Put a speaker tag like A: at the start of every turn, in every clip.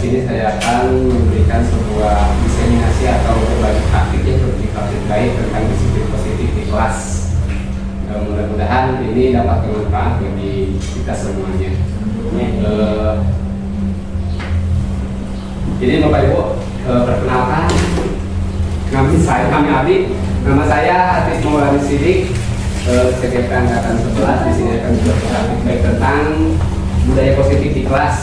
A: sini saya akan memberikan sebuah diseminasi atau berbagi praktik yang berbagi praktik baik tentang disiplin positif di kelas. Mudah-mudahan ini dapat bermanfaat bagi kita semuanya. Jadi Bapak Ibu, perkenalkan, kami Abi. Nama saya Atif Maulana Sidik, Sekretariat Angkatan 11. Di sini akan berpraktik baik tentang budaya positif di kelas,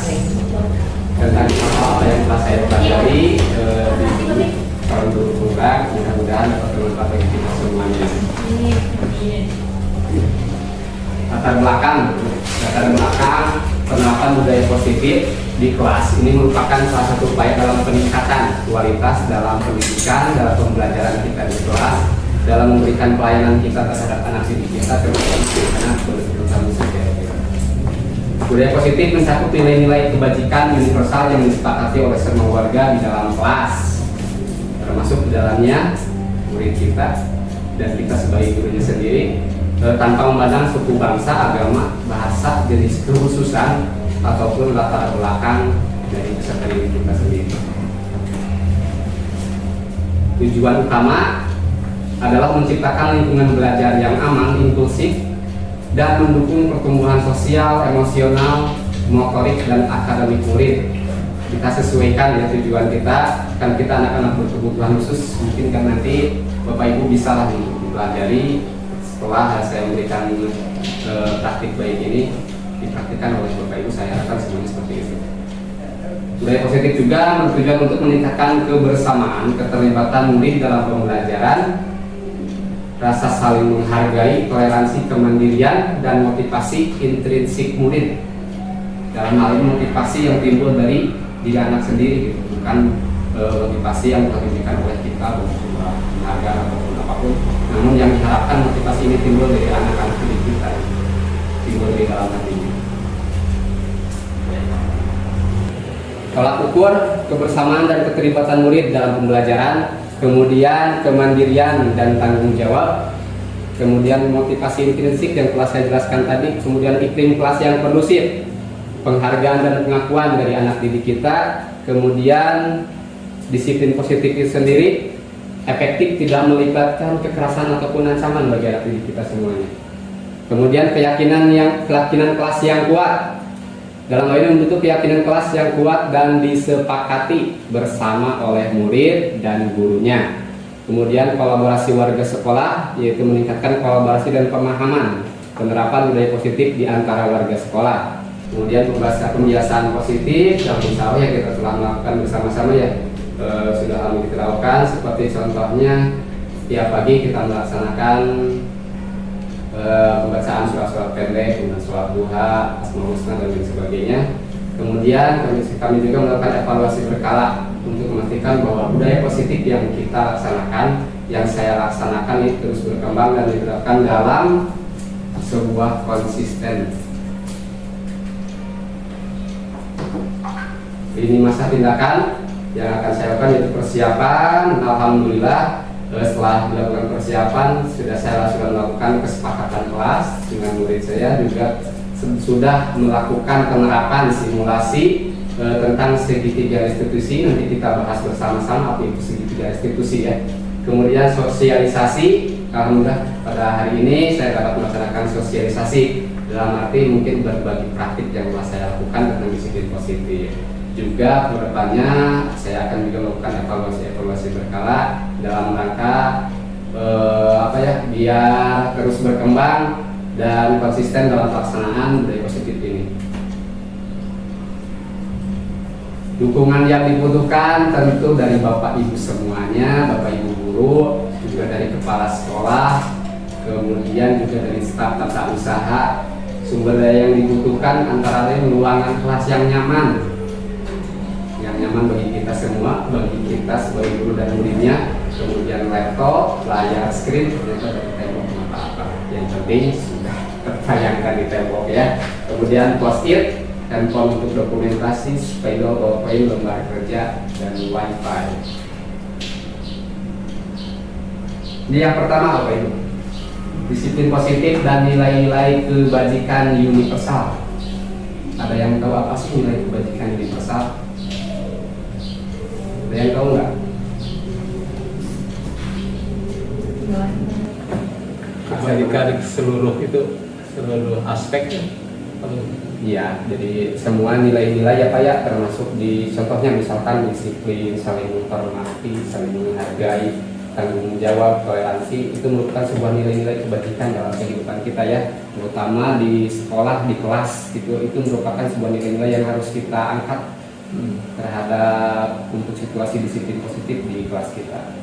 A: tentang apa yang telah saya pelajari di tahun 2020. Mudah-mudahan dapat bermanfaat bagi kita semuanya. Latar belakang penerapan budaya positif di kelas ini merupakan salah satu upaya dalam peningkatan kualitas dalam pendidikan, dalam pembelajaran kita di kelas, dalam memberikan pelayanan kita terhadap anak didik kita, terutama budaya positif mencakup nilai-nilai kebajikan universal yang disepakati oleh semua warga di dalam kelas, termasuk di dalamnya murid kita dan kita sebagai gurunya sendiri, tanpa memandang suku, bangsa, agama, bahasa, jenis kekhususan ataupun latar belakang dari peserta didik kita sendiri. Tujuan utama adalah menciptakan lingkungan belajar yang aman, inklusif, dan mendukung pertumbuhan sosial, emosional, motorik, dan akademik murid. Kita sesuaikan ya tujuan kita, kan kita anak-anak berkebutuhan khusus, mungkin kan nanti Bapak Ibu bisa lah mempelajari setelah saya memberikan praktik baik ini dipraktikkan oleh Bapak Ibu. Saya harapkan semuanya seperti itu. Budaya positif juga bertujuan untuk meningkatkan kebersamaan, keterlibatan murid dalam pembelajaran, rasa saling menghargai, toleransi, kemandirian, dan motivasi intrinsik murid. Dalam hal ini motivasi yang timbul dari diri anak sendiri, gitu. Bukan motivasi yang telah diberikan oleh kita berupa penghargaan ataupun apapun, namun yang diharapkan motivasi ini timbul dari anak-anak didik kita, timbul dari dalam hatinya. Tolak ukur kebersamaan dan keterlibatan murid dalam pembelajaran, kemudian kemandirian dan tanggung jawab, kemudian motivasi intrinsik yang telah saya jelaskan tadi, kemudian iklim kelas yang kondusif, penghargaan dan pengakuan dari anak didik kita, kemudian disiplin positif itu sendiri efektif, tidak melibatkan kekerasan ataupun ancaman bagi anak didik kita semuanya. Kemudian keyakinan kelas yang kuat. Dalam hal ini membentuk keyakinan kelas yang kuat dan disepakati bersama oleh murid dan gurunya. Kemudian kolaborasi warga sekolah, yaitu meningkatkan kolaborasi dan pemahaman penerapan budaya positif di antara warga sekolah. Kemudian pembiasaan positif yang insya Allah ya kita telah melakukan bersama-sama ya, sudah lama kita lakukan. Seperti contohnya tiap pagi kita melaksanakan pembacaan surat-surat pendek, kemudian sholat duha, asmaul husna dan lain sebagainya. Kemudian kami juga melakukan evaluasi berkala untuk memastikan bahwa budaya positif yang kita laksanakan, yang saya laksanakan itu terus berkembang dan diterapkan dalam sebuah konsisten. Ini masa tindakan yang akan saya lakukan yaitu persiapan. Alhamdulillah setelah dilakukan persiapan saya sudah melakukan kesepakatan kelas dengan murid saya, juga sudah melakukan penerapan simulasi tentang segitiga institusi. Nanti kita bahas bersama-sama apa itu segitiga institusi ya. Kemudian sosialisasi, alhamdulillah pada hari ini saya dapat melaksanakan sosialisasi dalam arti mungkin berbagi praktik yang telah saya lakukan tentang disiplin positif. Juga kedepannya saya akan juga melakukan evaluasi berkala dalam rangka biar terus berkembang dan konsisten dalam pelaksanaan budaya positif ini. Dukungan yang dibutuhkan tentu dari Bapak Ibu semuanya, Bapak Ibu guru, juga dari kepala sekolah, kemudian juga dari staf tata usaha. Sumber daya yang dibutuhkan antara lain ruangan kelas yang nyaman bagi kita semua, bagi kita sebagai guru dan muridnya, kemudian laptop, layar, screen, ternyata dari tembok apa-apa. Yang penting sudah tertayangkan di tembok ya. Kemudian post-it, handphone untuk dokumentasi, spidol, powerpoint, lembar kerja, dan wifi. Ini yang pertama Bapak Ibu, disiplin positif dan nilai-nilai kebajikan universal. Ada yang tahu apa sih nilai kebajikan universal? Ada yang tahu nggak?
B: Ketika di seluruh aspek.
A: Iya, jadi semua nilai-nilai ya Pak ya, termasuk di contohnya misalkan disiplin, saling menghormati, saling menghargai, tanggung jawab, toleransi, itu merupakan sebuah nilai-nilai kebajikan dalam kehidupan kita ya, terutama di sekolah, di kelas itu merupakan sebuah nilai-nilai yang harus kita angkat terhadap untuk situasi disiplin positif di kelas kita.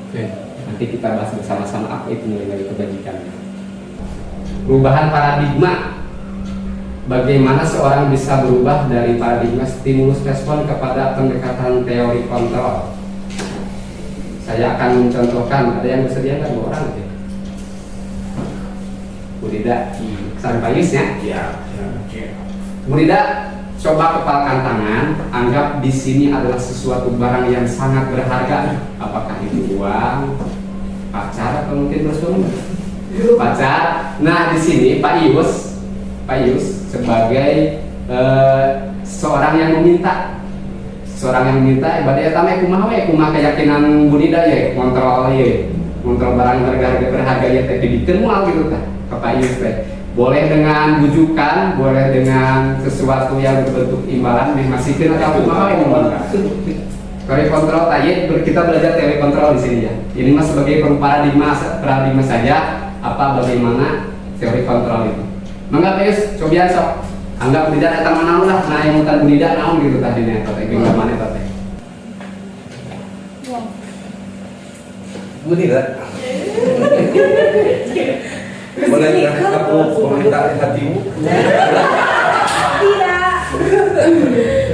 A: Nanti kita bahas bersama-sama apa itu nilai-nilai kebajikan. Perubahan paradigma. Bagaimana seorang bisa berubah dari paradigma stimulus respon kepada pendekatan teori kontrol? Saya akan mencontohkan, ada yang bersedia nggak 2 orang? Bu Rida, San Payus ya? Iya. Bu Rida, coba kepalkan tangan, anggap di sini adalah sesuatu barang yang sangat berharga. Apakah itu uang, pacar, atau mungkin bersuami? Pacar. Nah, di sini Pak Yus sebagai seorang yang meminta, ibadah tamai kumaha keyakinan budida ya, kontrol barang berharga ya, tapi dikenal gitu kan, Pak Yus boleh dengan bujukan, boleh dengan sesuatu yang berbentuk imbalan, masihkan atau kumaha teori kontrol tadi kita belajar teori kontrol di sini ya. Ini mas sebagai paradigma saja, bagaimana teori kontrol itu. Mangga Yus, coba sok. Anggap tidak datang mana lah, nah yang bukan budida naon gitu tadi nih, atau tinggal mana tadi.
C: Budida. Boleh aku komentar hatimu?
D: Tidak.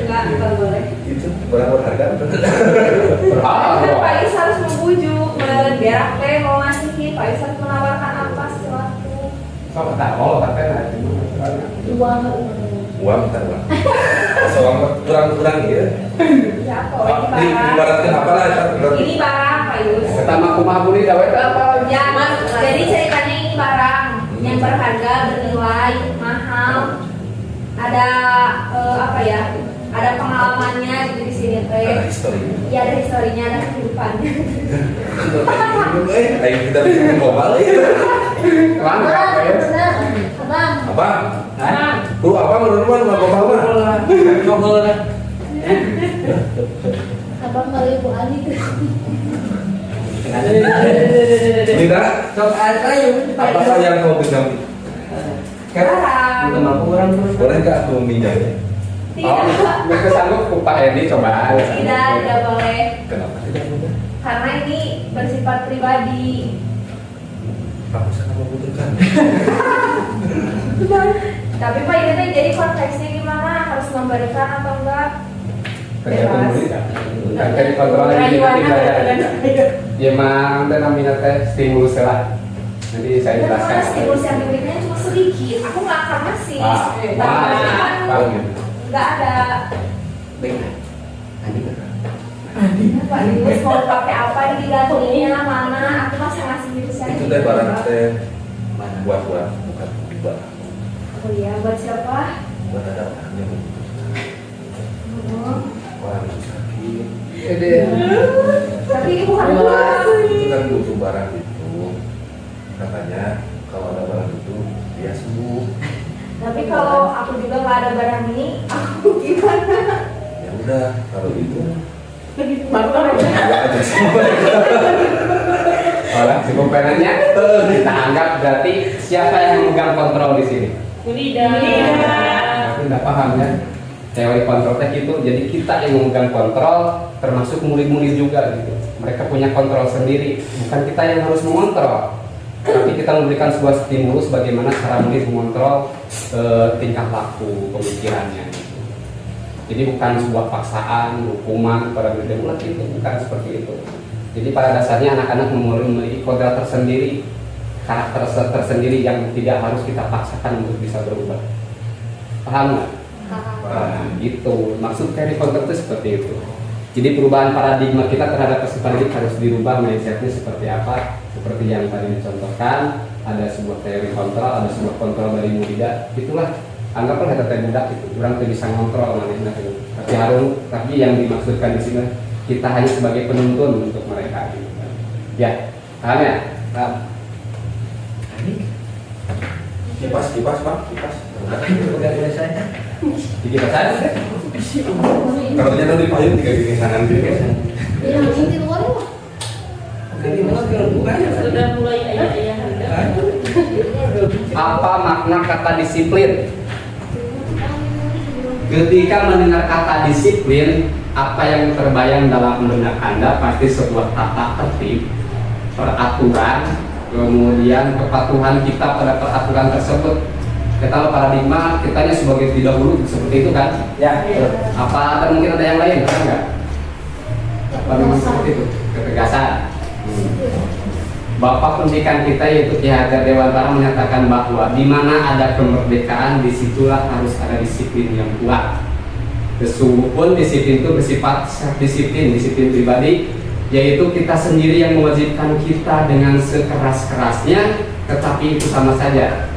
D: Enggak boleh.
C: Itu barang berharga.
D: Pak Is harus membujuk, biar aku mau ngasihin, Pak Is harus menawarkan apa sesuatu.
A: Sok tahu tapi
C: Uang tak uang. Soal kurang ya.
D: Ya, apa ini barang?
C: Ibaratkan apa lah?
D: Ini barang, Pak Yus.
A: pertama kumaha budida itu apa?
D: Ya, Mas. Jadi ceritanya ini barang yang berharga, bernilai, mahal. Ada ada pengalamannya gitu di sini teh.
C: Ada historinya.
D: Iya, ada historinya, ada kehidupannya.
C: Ayo kita bisa global ya.
A: Abang, apa ya?
C: Apa? Bu, apa menurut mana global mah?
D: Abang kali Bu Ali.
C: Tidak. Apa yang kau genggam?
D: Barang.
C: Boleh nggak aku minjamnya?
D: Tidak.
A: Mereka sanggup Pak Edi coba.
D: Tidak boleh.
C: Kenapa tidak boleh?
D: Karena ini bersifat pribadi.
C: Aku sangat membutuhkan.
D: Tapi Pak ini teh jadi konteksnya gimana? Harus memberikan atau enggak?
A: Tergantung budida. Bukan dari kontrol yang kita belajar. Ya mang teh namina teh stimulus lah. Nanti saya jelaskan.
D: Stimulus yang diberikannya cuma sedikit. Aku nggak akan ngasih. Nggak ada. Pak Yus mau pakai apa di digantungnya mana? Aku masih ngasih diri saya.
C: Itu teh barang teh buat bukan buat.
D: Oh iya, buat siapa?
C: Buat ada orang yang
D: Oh.
C: orang yang sakit.
D: Tapi ini bukan uang.
C: Itu kan butuh barang itu. Katanya kalau ada barang itu dia sembuh.
D: Tapi kalau aku juga nggak ada barang ini, aku gimana?
C: Ya udah kalau itu
D: Bapak.
C: ya aja semua.
A: Orang si komponennya kita anggap berarti siapa yang memegang kontrol di sini?
D: Budida.
A: Tapi nggak paham ya teori kontrol teh gitu. Jadi kita yang memegang kontrol, termasuk murid-murid juga gitu. Mereka punya kontrol sendiri, bukan kita yang harus mengontrol. Tapi kita memberikan sebuah stimulus bagaimana cara murid mengontrol tingkah laku pemikirannya. Gitu. Jadi bukan sebuah paksaan, hukuman pada murid itu, bukan seperti itu. Jadi pada dasarnya anak-anak memiliki kodrat tersendiri, karakter tersendiri yang tidak harus kita paksakan untuk bisa berubah. Paham nggak? Nah, gitu. Maksud teori kontrol itu seperti itu. Jadi perubahan paradigma kita terhadap peserta didik harus dirubah, mindsetnya seperti apa? Seperti yang tadi dicontohkan, ada sebuah teori kontrol, ada sebuah kontrol dari mudida. Itulah anggaplah kata budak itu, orang tuh bisa ngontrol namanya. Tapi yang dimaksudkan di sini kita hanya sebagai penuntun untuk mereka gitu kan. Ya, paham ya? Paham.
C: Kipas Pak, kipas.
A: Di kita saja.
C: Kalau ternyata di payung 3 gini tangan gitu.
D: Di luar
E: Sudah mulai ayah-ayah harga.
A: Apa makna kata disiplin? Ketika mendengar kata disiplin, apa yang terbayang dalam benak Anda pasti sebuah tata tertib, peraturan, kemudian kepatuhan kita pada peraturan tersebut. Kita paradigma kitanya sebagai dahulu seperti itu kan? Ya. Apa ada mungkin ada yang lain? Ada nggak? Apa memang seperti itu? Ketegasan. Bapak pendidikan kita yaitu Ki Hajar Dewantara menyatakan bahwa di mana ada kemerdekaan disitulah harus ada disiplin yang kuat. Sesungguhnya disiplin itu bersifat disiplin pribadi, yaitu kita sendiri yang mewajibkan kita dengan sekeras-kerasnya, tetapi itu sama saja.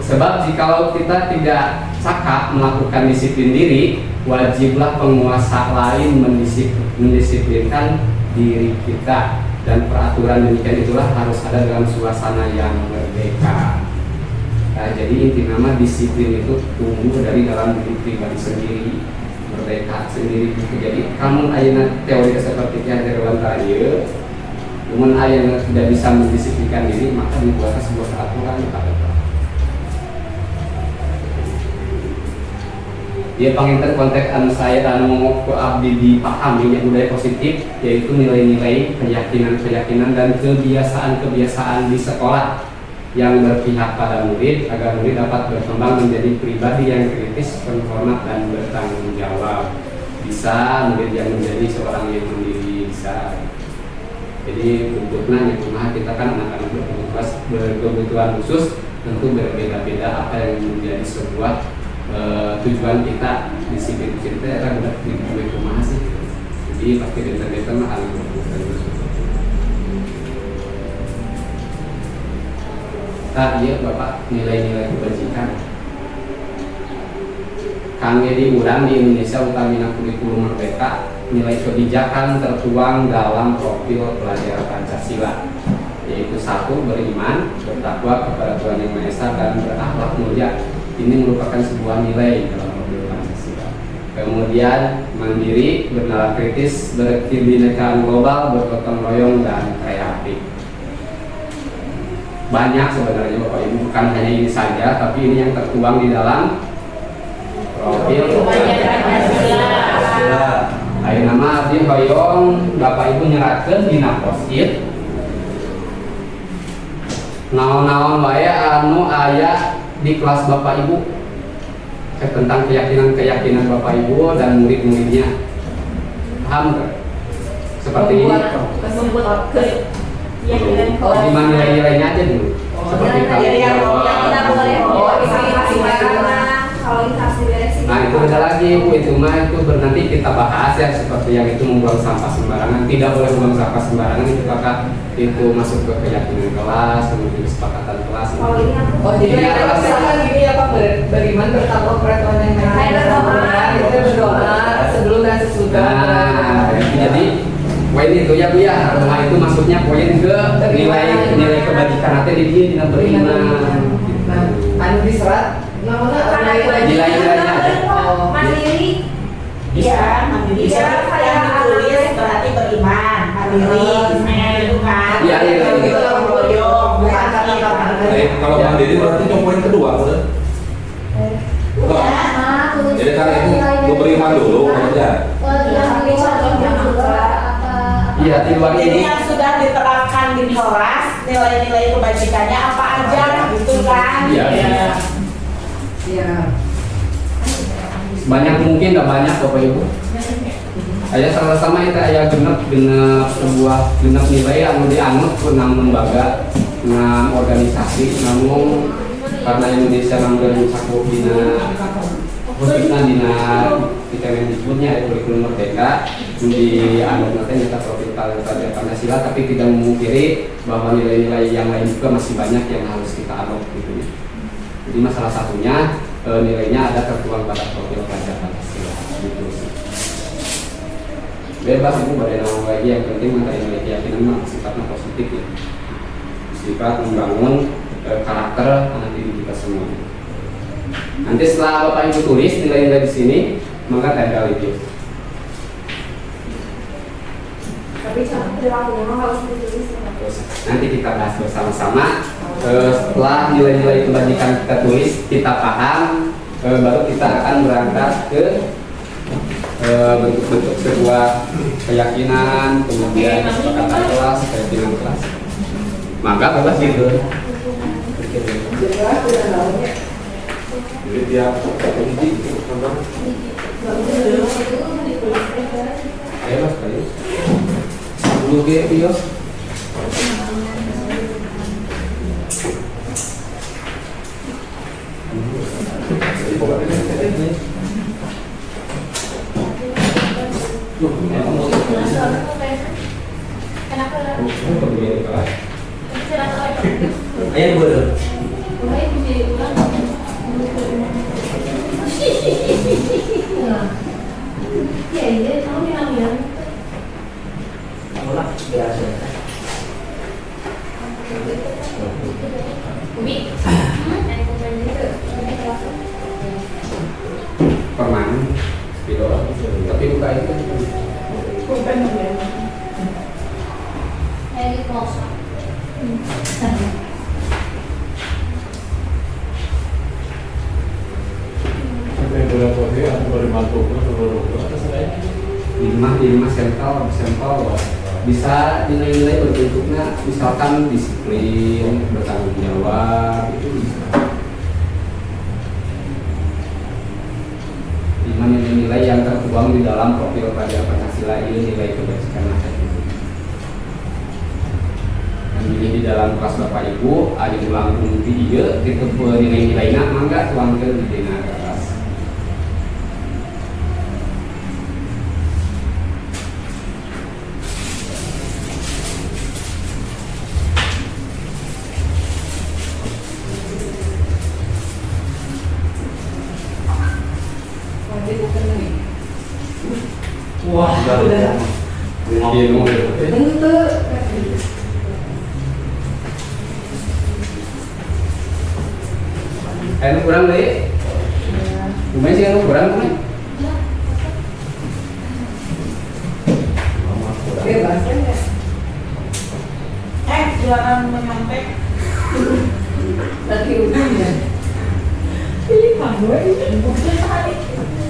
A: Sebab jikalau kita tidak cakap melakukan disiplin diri, wajiblah penguasa lain mendisiplinkan diri kita. Dan peraturan demikian itulah harus ada dalam suasana yang merdeka. Nah, jadi inti nama disiplin itu tumbuh dari dalam diri pribadi sendiri, merdeka sendiri. Jadi kamu ayana teori seperti yang Dewantara ieu, namun ayana tidak bisa mendisiplinkan diri, maka dibuat sebuah peraturan pada dia penginten konteks anu saya anu ku abdi dipahami yang budaya positif, yaitu nilai-nilai, keyakinan-keyakinan dan kebiasaan-kebiasaan di sekolah yang berpihak pada murid agar murid dapat berkembang menjadi pribadi yang kritis, terhormat dan bertanggung jawab. Bisa murid yang menjadi seorang yang mandiri, bisa. Jadi bentuknya yang kita kan anak-anak berkebutuhan khusus tentu berbeda-beda apa yang menjadi sebuah tujuan kita disiplin kita akan di rumah sih. Jadi pasti desa-desa mah harus iya Bapak nilai-nilai kebajikan kami diurang di Indonesia utamina kurikulum merdeka, nilai kebijakan tertuang dalam profil pelajar Pancasila, yaitu 1. Beriman, bertakwa kepada Tuhan Yang Maha Esa dan berakhlak mulia. Ini merupakan sebuah nilai dalam profil Pancasila. Kemudian mandiri, bernalar kritis, berkebinekaan global, bergotong royong dan kreatif. Banyak sebenarnya Bapak Ibu, bukan hanya ini saja, tapi ini yang tertuang di dalam profil Pancasila. Ayo nama abdi hoyong Bapak Ibu nyeratkeun dina post-it. Naon-naon wae anu aya di kelas Bapak Ibu tentang keyakinan-keyakinan Bapak Ibu dan murid-muridnya. Paham nggak? Seperti ini. Gimana nilai-nilainya aja dulu. Seperti kalau
D: tidak boleh kalau
A: nah itu ada lagi Bu, itu mah itu nanti kita bahas ya, seperti yang itu membuang sampah sembarangan, tidak boleh membuang sampah sembarangan, itu kakak itu masuk ke keyakinan kelas, kemudian kesepakatan kelas.
E: Jadi misalkan gini ya Pak, beriman bertakwa kepada Tuhan Yang Maha Esa, kita berdoa sebelum dan sesudah.
A: Nah, jadi poin itu ya Bu ya, nah itu maksudnya poin ke nilai kebajikan nanti di dia tidak beriman.
E: Nah, anu diserat
A: nilai-nilainya ada.
D: Mandiri.
F: Iya, mandiri.
D: Iya,
F: Yang ditulis berarti beriman, mandiri, itu kan.
A: Iya, iya.
F: Gotong royong, bukan
C: Kalau mandiri berarti cuma poin kedua, betul? Jadi karena itu lu beriman dulu, aja.
A: Iya, di luar
F: Jadi
A: ini.
F: yang sudah diterapkan di kelas, nilai-nilai kebajikannya apa aja, gitu kan?
A: Iya.
E: Iya.
A: Banyak mungkin, nggak banyak Bapak Ibu. Ayah sama-sama itu ayah genep sebuah genep nilai yang dianut ke 6 lembaga, 6 organisasi, namun karena Indonesia nanggung cakup dina khususnya dina di Kemendikbudnya kurikulum merdeka di anut nanti kita profil pelajar Pancasila, tapi tidak memungkiri bahwa nilai-nilai yang lain juga masih banyak yang harus kita anut gitu. Jadi masalah satunya nilainya ada tertuang pada profil pelajar Pancasila gitu sih. bebas itu pada nama lagi, yang penting materi nilai keyakinan mah sifatnya positif ya, sifat membangun karakter anak didik kita semua. Nanti setelah Bapak Ibu tulis nilai-nilai di sini, maka tempel itu.
D: Tapi cara perilakunya mah harus ditulis ya.
A: Nanti kita bahas bersama-sama. Setelah nilai-nilai kebajikan kita tulis, kita paham, baru kita akan berangkat ke bentuk-bentuk sebuah keyakinan, kemudian kesepakatan kelas, keyakinan kelas. Maka bebas gitu.
C: Jadi tiap didik contoh
A: Bebas kali. 10 G bios.
C: jadi pokoknya
D: Kenapa lah?
A: Ayo boleh.
D: Ya iya, kamu bilang ya. Umi,
A: Permanen. Video. Tapi buka itu.
F: Pulpen ya.
D: kayak di pelosok.
B: Ada yang boleh foto ya, boleh mantu seluruh atas lain.
A: Lima sampel bisa nilai-nilai berbentuknya misalkan disiplin, bertanggung jawab, itu bisa. 5 nilai-nilai yang tertuang di dalam profil pelajar Pancasila ini nilai kebajikan masyarakat itu. Dan ini di dalam kelas Bapak Ibu ada ulang video itu nilai-nilainya mangga tuangkeun di dina kelas.
E: Wah, udah.
A: Ilmu.
E: Tentu.
A: Anu kurang deh. Lumayan sih anu kurang kan?
E: Bebas kan ya?
F: Jualan menyontek.
E: Lagi ujungnya.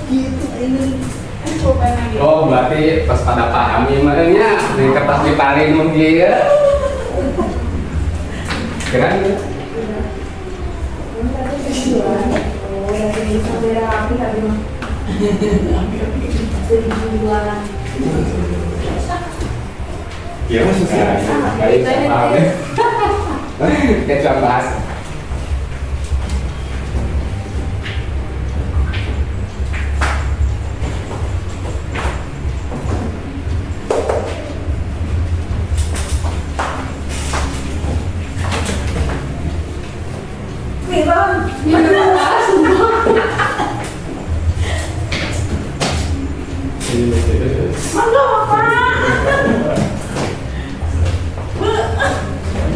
E: Gitu ini.
F: Pulpen lagi.
A: Oh berarti pas pada paham ya makanya di kertas ditarik mungkin ya. Keren ya?
C: ya masih sih
A: Baik, saya paham ya. Kita coba bahas.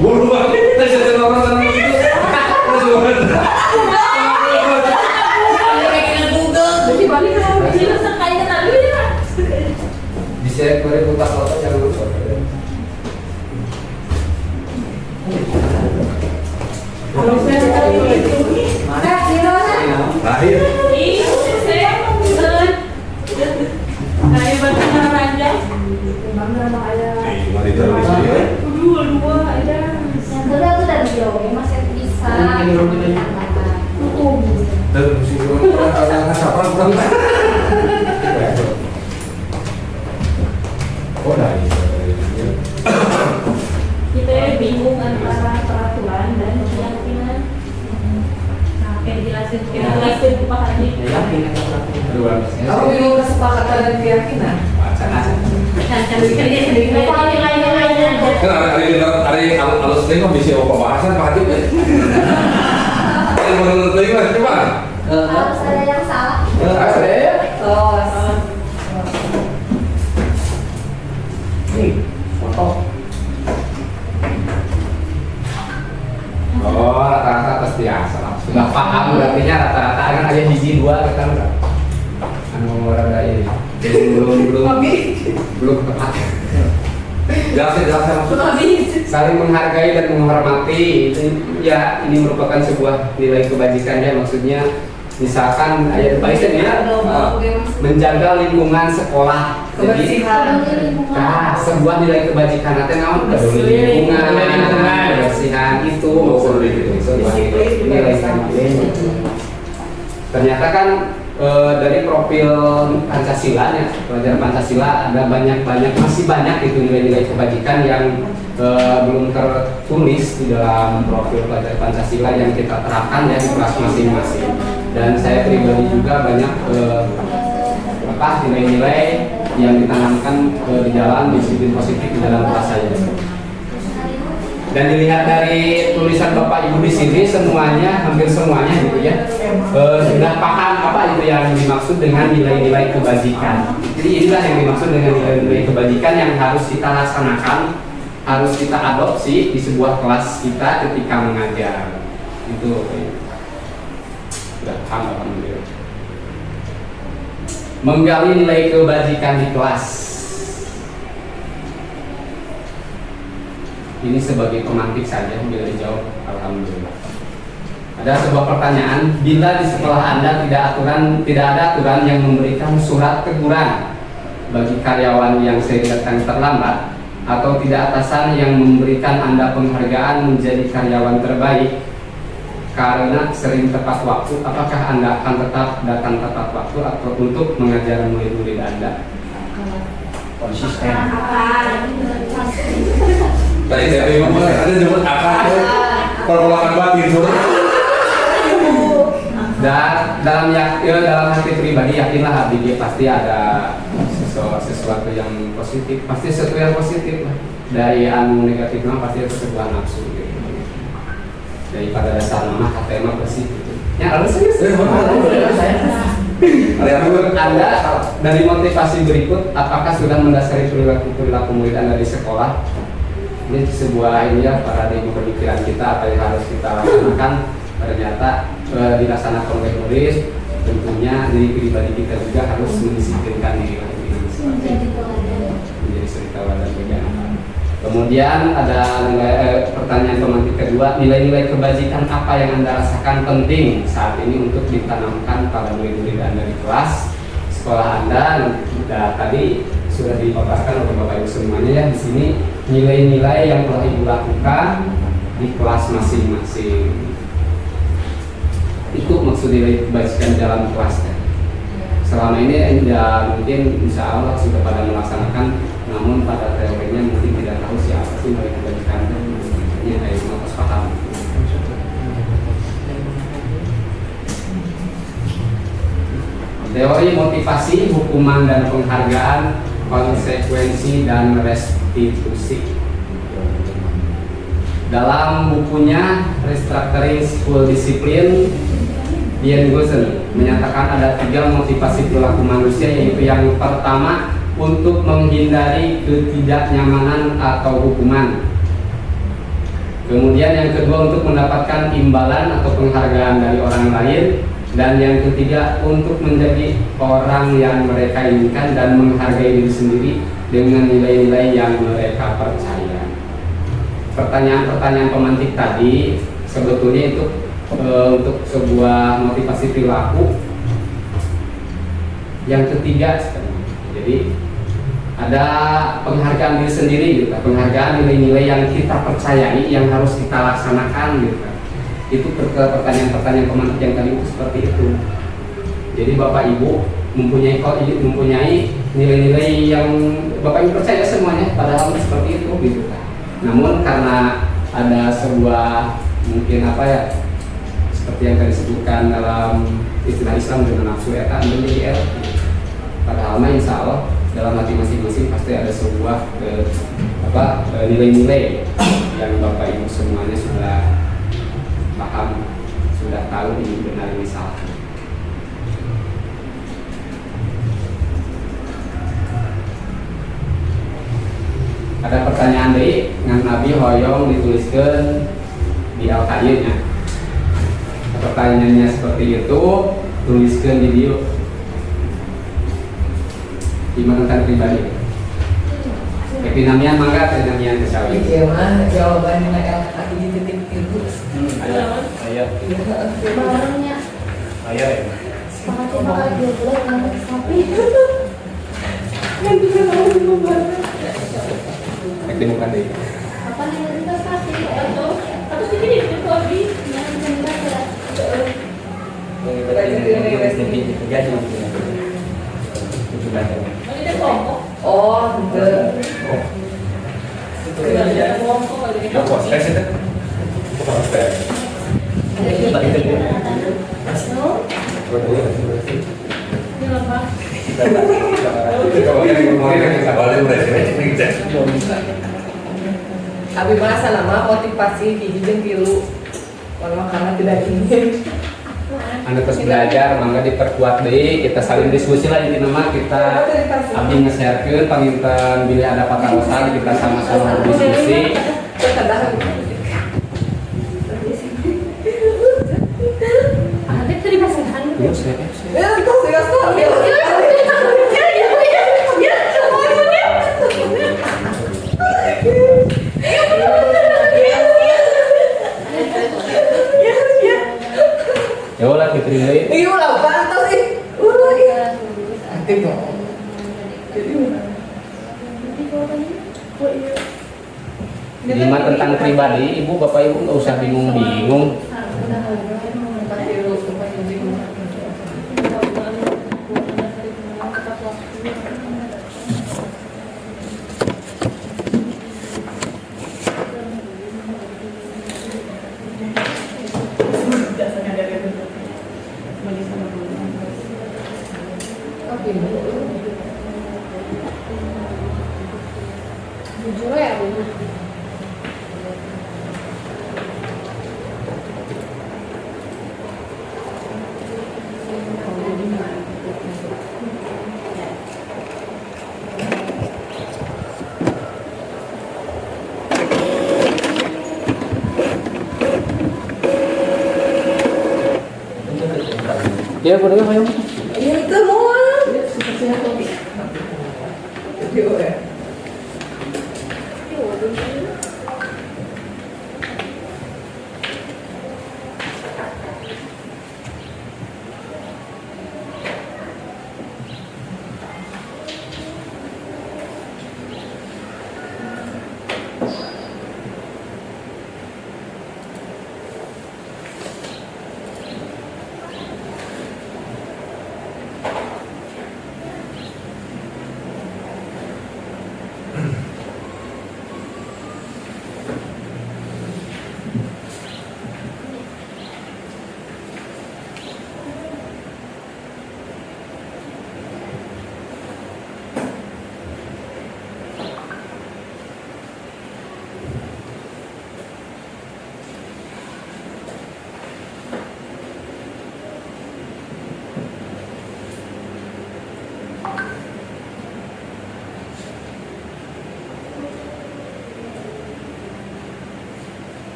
C: buru banget tadi saya orang tanah itu
A: Bisa kemarin buka foto jangan lupa.
F: Kalau saya tadi itu.
C: lahir mari taruh di sini ya.
D: Yang kedua tuh dari jauh masih bisa.
C: Dan musik orang siapa kurang oh dari
G: Kita bingung antara peraturan dan keyakinan. Nah, kayak dijelasin, kita jelasin ke Pak Haji.
A: Kedua.
E: Kamu bingung kesepakatan dan keyakinan?
A: Wacana.
G: Nah, kan kerja sendiri. Kalau nilai-nilainya aja.
C: kan hari halus ini kok bisa pembahasan Pak Haji menurut lagi mas coba
D: Harus ada yang salah.
A: Ada ya?
E: Oh, foto.
A: Oh, rata-rata pasti asal. Sudah paham berarti rata-rata kan ada hiji dua kan udah. Anu rada ini. Belum tepat. Jelas saling menghargai dan menghormati itu ya, ini merupakan sebuah nilai kebajikan ya, maksudnya misalkan ayat baiknya ya, menjaga lingkungan sekolah, jadi sebuah nilai kebajikan nanti naon peduli lingkungan, kebersihan itu maksudnya itu sebuah nilai kebajikan. Ternyata kan dari profil Pancasila, pelajar Pancasila ada masih banyak itu nilai-nilai kebajikan yang belum tertulis di dalam profil pelajar Pancasila yang kita terapkan ya di kelas masing-masing. Dan saya pribadi juga banyak nilai-nilai yang ditanamkan di dalam disiplin positif di dalam kelas saya. Dan dilihat dari tulisan Bapak Ibu di sini semuanya, hampir semuanya gitu ya, sudah paham apa itu yang dimaksud dengan nilai-nilai kebajikan. Jadi inilah yang dimaksud dengan nilai-nilai kebajikan yang harus kita laksanakan, harus kita adopsi di sebuah kelas kita ketika mengajar. Itu sudah paham alhamdulillah. Menggali nilai kebajikan di kelas. Ini sebagai pemantik saja, bila dijawab alhamdulillah. Ada sebuah pertanyaan, bila di sekolah Anda tidak ada aturan yang memberikan surat teguran bagi karyawan yang sering datang terlambat, atau tidak atasan yang memberikan Anda penghargaan menjadi karyawan terbaik karena sering tepat waktu, apakah Anda akan tetap datang tepat waktu atau untuk mengajar murid-murid Anda?
E: Konsisten.
C: Tadi saya bingung ada nyebut akar perpolakan batin
A: dalam hati pribadi yakinlah dia pasti ada sesuatu yang positif, pasti sesuatu yang positif lah. Dari anu negatif mah pasti ada sebuah nafsu gitu. Daripada dasar mah kata emang bersih gitu. Ya harus serius. Anda dari motivasi berikut, apakah sudah mendasari perilaku murid Anda di sekolah? Ini sebuah ini ya, paradigma pemikiran kita, apa yang harus kita laksanakan ternyata dilaksanakan oleh murid. Tentunya diri pribadi kita juga harus mendisiplinkan diri menjadi suri tauladan bagi anak. Kemudian ada pertanyaan pemantik kedua, nilai-nilai kebajikan apa yang Anda rasakan penting saat ini untuk ditanamkan pada murid-murid Anda di kelas sekolah Anda? Tadi sudah dipaparkan oleh Bapak Ibu semuanya ya, di sini nilai-nilai yang telah Ibu lakukan di kelas masing-masing. Itu maksud nilai kebajikan dalam kelas ya. Selama ini ya mungkin insya Allah sudah pada melaksanakan, namun pada teorinya mungkin tidak tahu siapa sih nilai kebajikan. Ini harus paham. Teori motivasi, hukuman dan penghargaan, konsekuensi dan restitusi. Dalam bukunya Restructuring School Discipline, Ian Gosen menyatakan ada 3 motivasi perilaku manusia, yaitu yang pertama untuk menghindari ketidaknyamanan atau hukuman. Kemudian yang kedua untuk mendapatkan imbalan atau penghargaan dari orang lain. Dan yang ketiga untuk menjadi orang yang mereka inginkan dan menghargai diri sendiri dengan nilai-nilai yang mereka percaya. Pertanyaan-pertanyaan pemantik tadi sebetulnya itu untuk sebuah motivasi perilaku. Yang ketiga, jadi ada penghargaan diri sendiri gitu, penghargaan nilai-nilai yang kita percayai yang harus kita laksanakan gitu. Itu pertanyaan-pertanyaan pemantik yang tadi itu seperti itu. Jadi Bapak Ibu mempunyai nilai-nilai yang Bapak Ibu percaya semuanya, padahal seperti itu gitu kan. Namun karena ada sebuah mungkin apa ya, seperti yang tadi disebutkan dalam istilah Islam dengan nafsu eta menjadi padahal mah insya Allah dalam hati masing-masing pasti ada sebuah nilai-nilai yang Bapak Ibu semuanya sudah paham, sudah tahu ini benar ini salah. Ada pertanyaan dari ngan Nabi hoyong dituliskan di LKI nya. Pertanyaannya seperti itu, tuliskan di dia. Gimana tentang pribadi? Dinamian mangga, dinamian kesawi.
E: Iya mah jawabannya LKI di titik itu.
B: Ayah.
D: Barangnya
B: Ayah ya.
D: pakai pakai dua bulan banget sapi.
A: Dimukan deh.
D: Apa nih kita sapi?
G: Atau sini di Kobi.
D: Yang kita sudah
G: Oh, ini kelompok.
E: Oh, betul.
G: Ada kelompok kali ini.
C: Ya kok stres itu? Bukan stres.
G: Ini apa?
C: Boleh beres.
E: Tapi masa nama motivasi hiji jeung tilu. Kalau karena tidak ingin.
A: Anda terus belajar, mangga diperkuat deh. Kita saling diskusi lah ini nama kita. Abdi nge-sharekeun pamintan bila ada patarosan kita sama-sama berdiskusi.
G: Ada tadi pasangan.
A: Yuk, saya.
E: Kok serius kok?
A: Ya ulah Fitri deui.
E: Iya lah, pantas sih. Aktif dong.
A: Jadi mah tentang pribadi, ibu bapak ibu nggak usah bingung-bingung.
D: jujur ya Bu.
A: Ya, boleh ayo.
E: Itu mau. Iya, ya.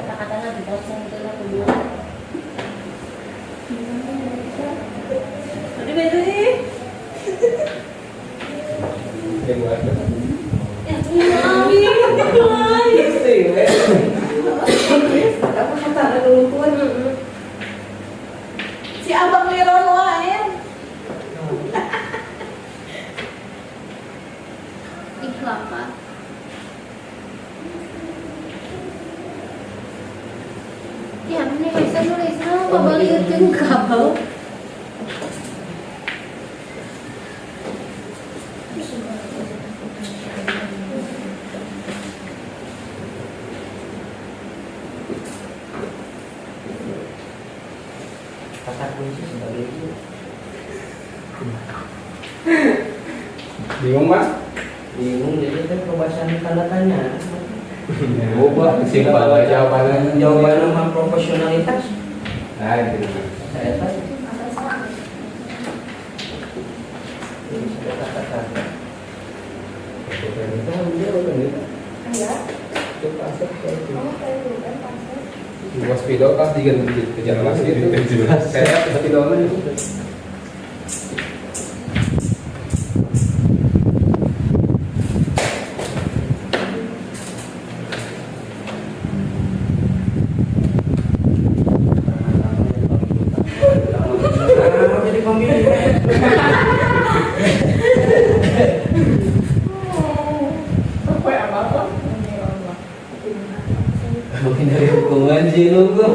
D: Kata-katanya di posting itu lah kedua.
G: Tadi beda sih.
D: Ya Mami,
E: Kamu kata ada lulukuan.
F: Si abang Liron wae.
D: ikhlas Pak. Ya, ini bisa nulis apa balikin kabel.
H: Kata kunci sebagai itu.
A: Bingung mas?
H: Bingung jadi kan pembahasan tanda tanya.
A: Ubah simpel jawabannya.
H: Jawabannya mah proporsionalitas.
A: Nah, gitu.
H: Saya tahu. Ini sudah katakan.
D: Ya.
A: Dua spidol pas diganti kejar lagi itu. Saya spidol mana itu?
H: Jadi pemilih. Mungkin dari hukuman sih lu gua.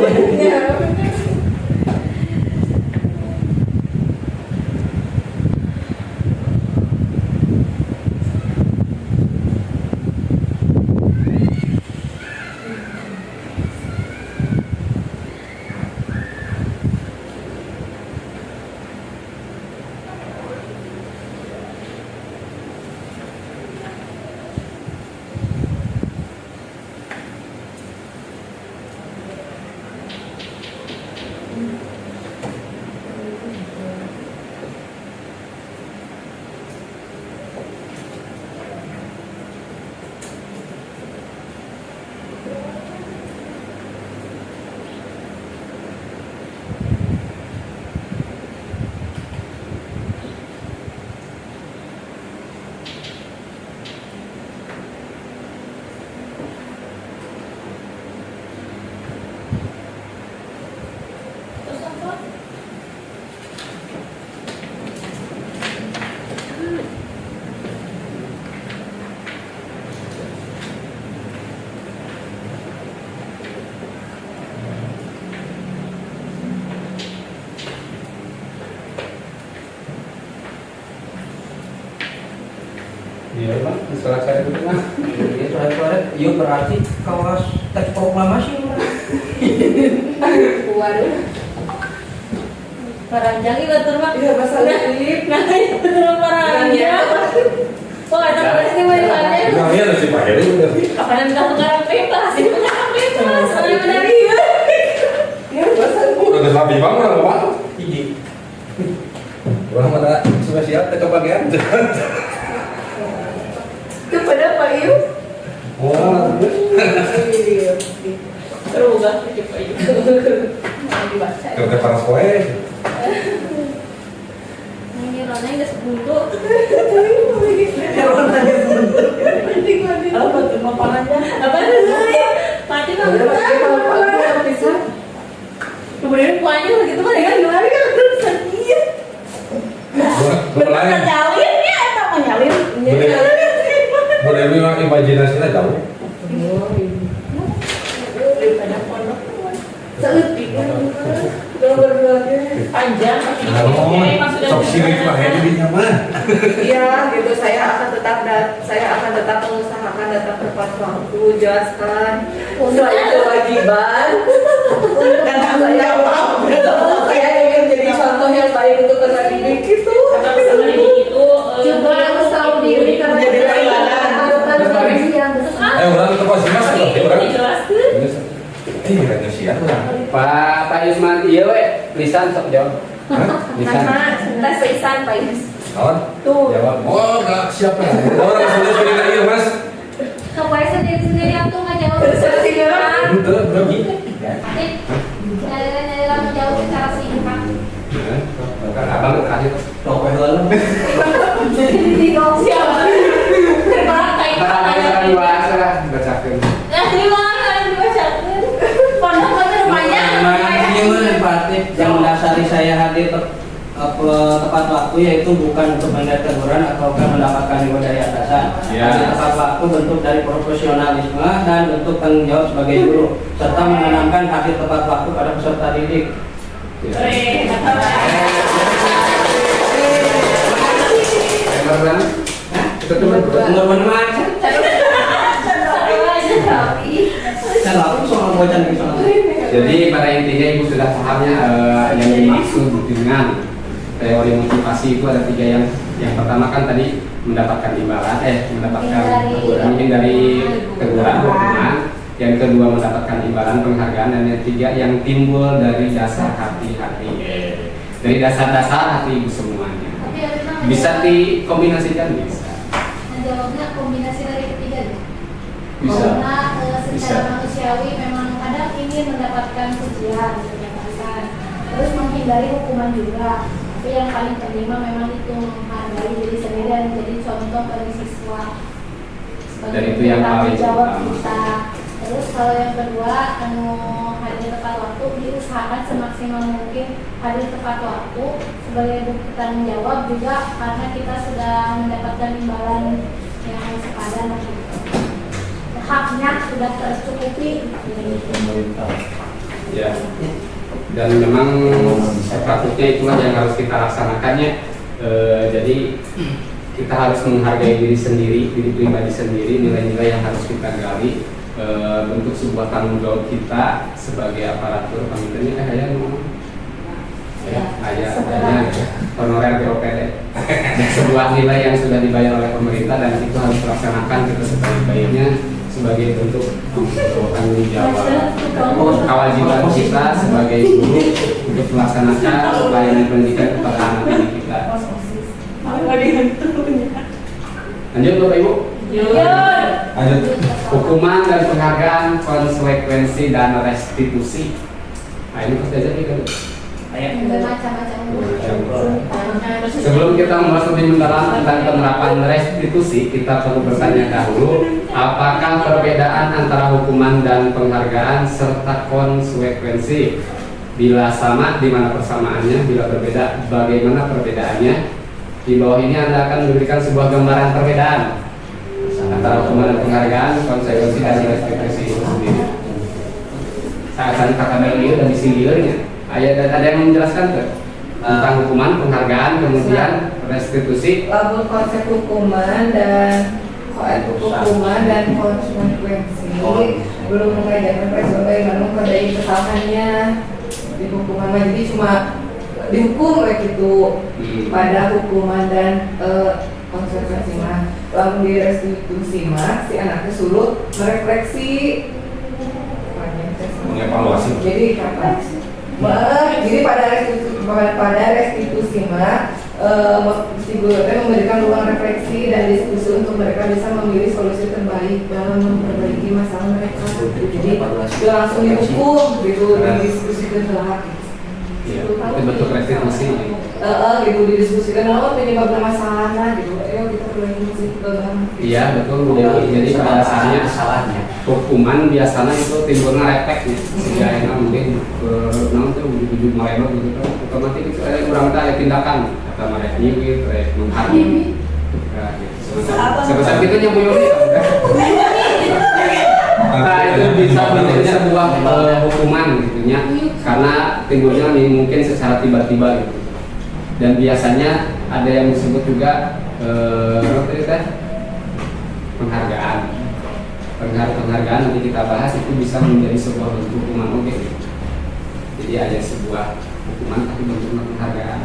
A: Iya bang, surat saya itu mah.
H: Iya surat-surat. Iya berarti kawas teks proklamasi.
D: Waduh. Paranjang ini batur mah.
E: Iya, bahasa Lip.
D: Nah, itu betul paranjang. Oh, ada pasti mana?
C: Namanya nasi Pak Heru udah.
D: Kapan kita sekarang bebas? Ini bukan bebas. Soalnya dari
E: Iya, bahasa Lip.
C: Udah rapi banget apa?
H: Ini.
C: Orang mana spesial ke bagian.
E: Kepada Pak Iu.
C: Wah,
D: seru banget coba itu. Mau dibaca.
C: ke panas koe.
D: Ini Rona yang sebelum
E: Apa tuh makanannya?
D: apa sih? Mati mah. Kemudian kuahnya begitu mah ya gimana kan sedih.
C: Mulai.
D: Nyalin ya, eta mah nyalin.
C: Boleh memang imajinasinya jauh.
D: Daripada pondok.
E: Seletik kan. Gambar-gambarnya.
D: Panjang.
C: Sok sirik Pak Heru di nyaman.
E: Iya, gitu. Saya akan tetap mengusahakan datang tepat waktu, jelaskan. Saya kewajiban. Dan saya ingin jadi contoh yang baik untuk anak didik itu.
G: Karena sama didik itu
D: Coba harus tahu diri karena
E: Jadi teladan.
C: Orang itu pasti mas orang.
G: dijelaskan.
C: Iya, kasihan lah.
A: Pak Yusman, iya we, lisan sok jawab. Lisan.
D: tes lisan Pak Yus.
C: Kawan?
D: Tuh.
C: Jawab. Oh, enggak siapa ya? Orang sudah sudah iya mas.
D: Kepada sendiri aku nggak jawab.
C: Betul, betul.
D: Nyala menjawab secara singkat.
A: Abang terakhir.
H: Topeh lalu.
D: Jadi ditinggal siapa? Berbagai
A: Orang dewasa lah, bacakan.
D: Nah, terima kasih dibacakan. Pondok bener banyak.
H: Ini manfaatnya yang mendasari saya hadir tepat waktu yaitu bukan untuk melihat teguran ataukah mendapatkan reward dari atasan.
A: Ya.
H: Tapi tepat waktu bentuk dari profesionalisme dan bentuk tanggung jawab sebagai guru serta menanamkan hadir tepat waktu pada peserta didik.
A: Nomor berapa? Kita teman.
H: Nomor mana? Saya lalu soal bacaan di sana.
A: Jadi pada intinya ibu sudah pahamnya yang dimaksud dengan teori motivasi itu ada tiga yang pertama kan tadi mendapatkan imbalan, mendapatkan menghindari teguran, hukuman, yang kedua mendapatkan imbalan penghargaan, dan yang ketiga yang timbul dari dasar hati-hati, dari dasar-dasar hati ibu semuanya.
D: Tapi memang
A: Bisa dikombinasikan, bisa.
D: jawabnya kombinasi dari ketiga ya.
A: Bisa.
D: Karena secara
A: Bisa.
D: manusiawi memang kadang ingin mendapatkan pujian, kebebasan, terus menghindari hukuman juga. Tapi yang paling terima memang itu menghargai diri sendiri dan menjadi contoh bagi siswa.
A: Dan itu yang paling
D: jawab
A: utama.
D: kita. Terus kalau yang kedua, hadir tepat waktu, diusahakan semaksimal mungkin hadir tepat waktu sebagai bukti tanggung jawab juga karena kita sudah mendapatkan imbalan yang sepadan gitu. Haknya sudah tercukupi.
A: Ya. Dan memang sepatutnya itulah yang harus kita laksanakannya. Jadi kita harus menghargai diri sendiri, diri pribadi sendiri, nilai-nilai yang harus kita gali, bentuk sebuah tanggung jawab kita sebagai aparatur pemimpinnya. Ayah ngomong, ayah honorer BOPD. Sebuah nilai yang sudah dibayar oleh pemerintah dan itu harus dilaksanakan kita sebaik-baiknya sebagai bentuk tanggung jawab, kewajiban kita sebagai guru untuk melaksanakan pelayanan pendidikan kepada anak didik kita. Lanjut Bapak Ibu. Lanjut. Hukuman dan penghargaan, konsekuensi dan restitusi. Nah ini pasti aja nih kan.
D: Bermacam-macam.
A: Sebelum kita membahas lebih mendalam tentang penerapan restitusi, kita perlu bertanya dahulu, apakah perbedaan antara hukuman dan penghargaan serta konsekuensi? Bila sama, di mana persamaannya? Bila berbeda, bagaimana perbedaannya? Di bawah ini Anda akan memberikan sebuah gambaran perbedaan antara hukuman dan penghargaan, konsekuensi dan restitusi itu sendiri. Saya akan kata beliau dan disinggilnya. Ada yang menjelaskan ke tentang hukuman, penghargaan, kemudian restitusi.
E: Lalu konsep hukuman dan konsekuensi belum mengajarkan bagaimana mengenai kesalahannya di hukuman. Jadi cuma dihukum gitu pada hukuman dan konsekuensi mah. Lalu di restitusi mah si anaknya suruh merefleksi,
C: mengevaluasi.
E: jadi jadi pada restitusi mah si guru memberikan ruang refleksi dan diskusi untuk mereka bisa memilih solusi terbaik dalam memperbaiki masalah mereka. Jadi langsung dihukum gitu, didiskusikan telah.
A: Ya, itu bentuk restitusi.
E: Gitu didiskusikan penyebab masalahnya gitu. Ayo kita perbaiki
A: Iya betul Bu Dewi. Jadi pada dasarnya hukuman biasanya itu timbulnya refleksnya. Sehingga enak mungkin bernaung tuh wujud mereka gitu. Otomatis itu kurang ada tindakan kata mereka gitu, menghakimi. Sebesar itu yang Bu Yoni. Nah itu bisa menjadi sebuah hukuman gitunya karena timbulnya mungkin secara tiba-tiba gitu. Dan biasanya ada yang disebut juga penghargaan nanti kita bahas itu bisa menjadi sebuah bentuk hukuman oke. Jadi ada sebuah hukuman tapi bentuknya penghargaan.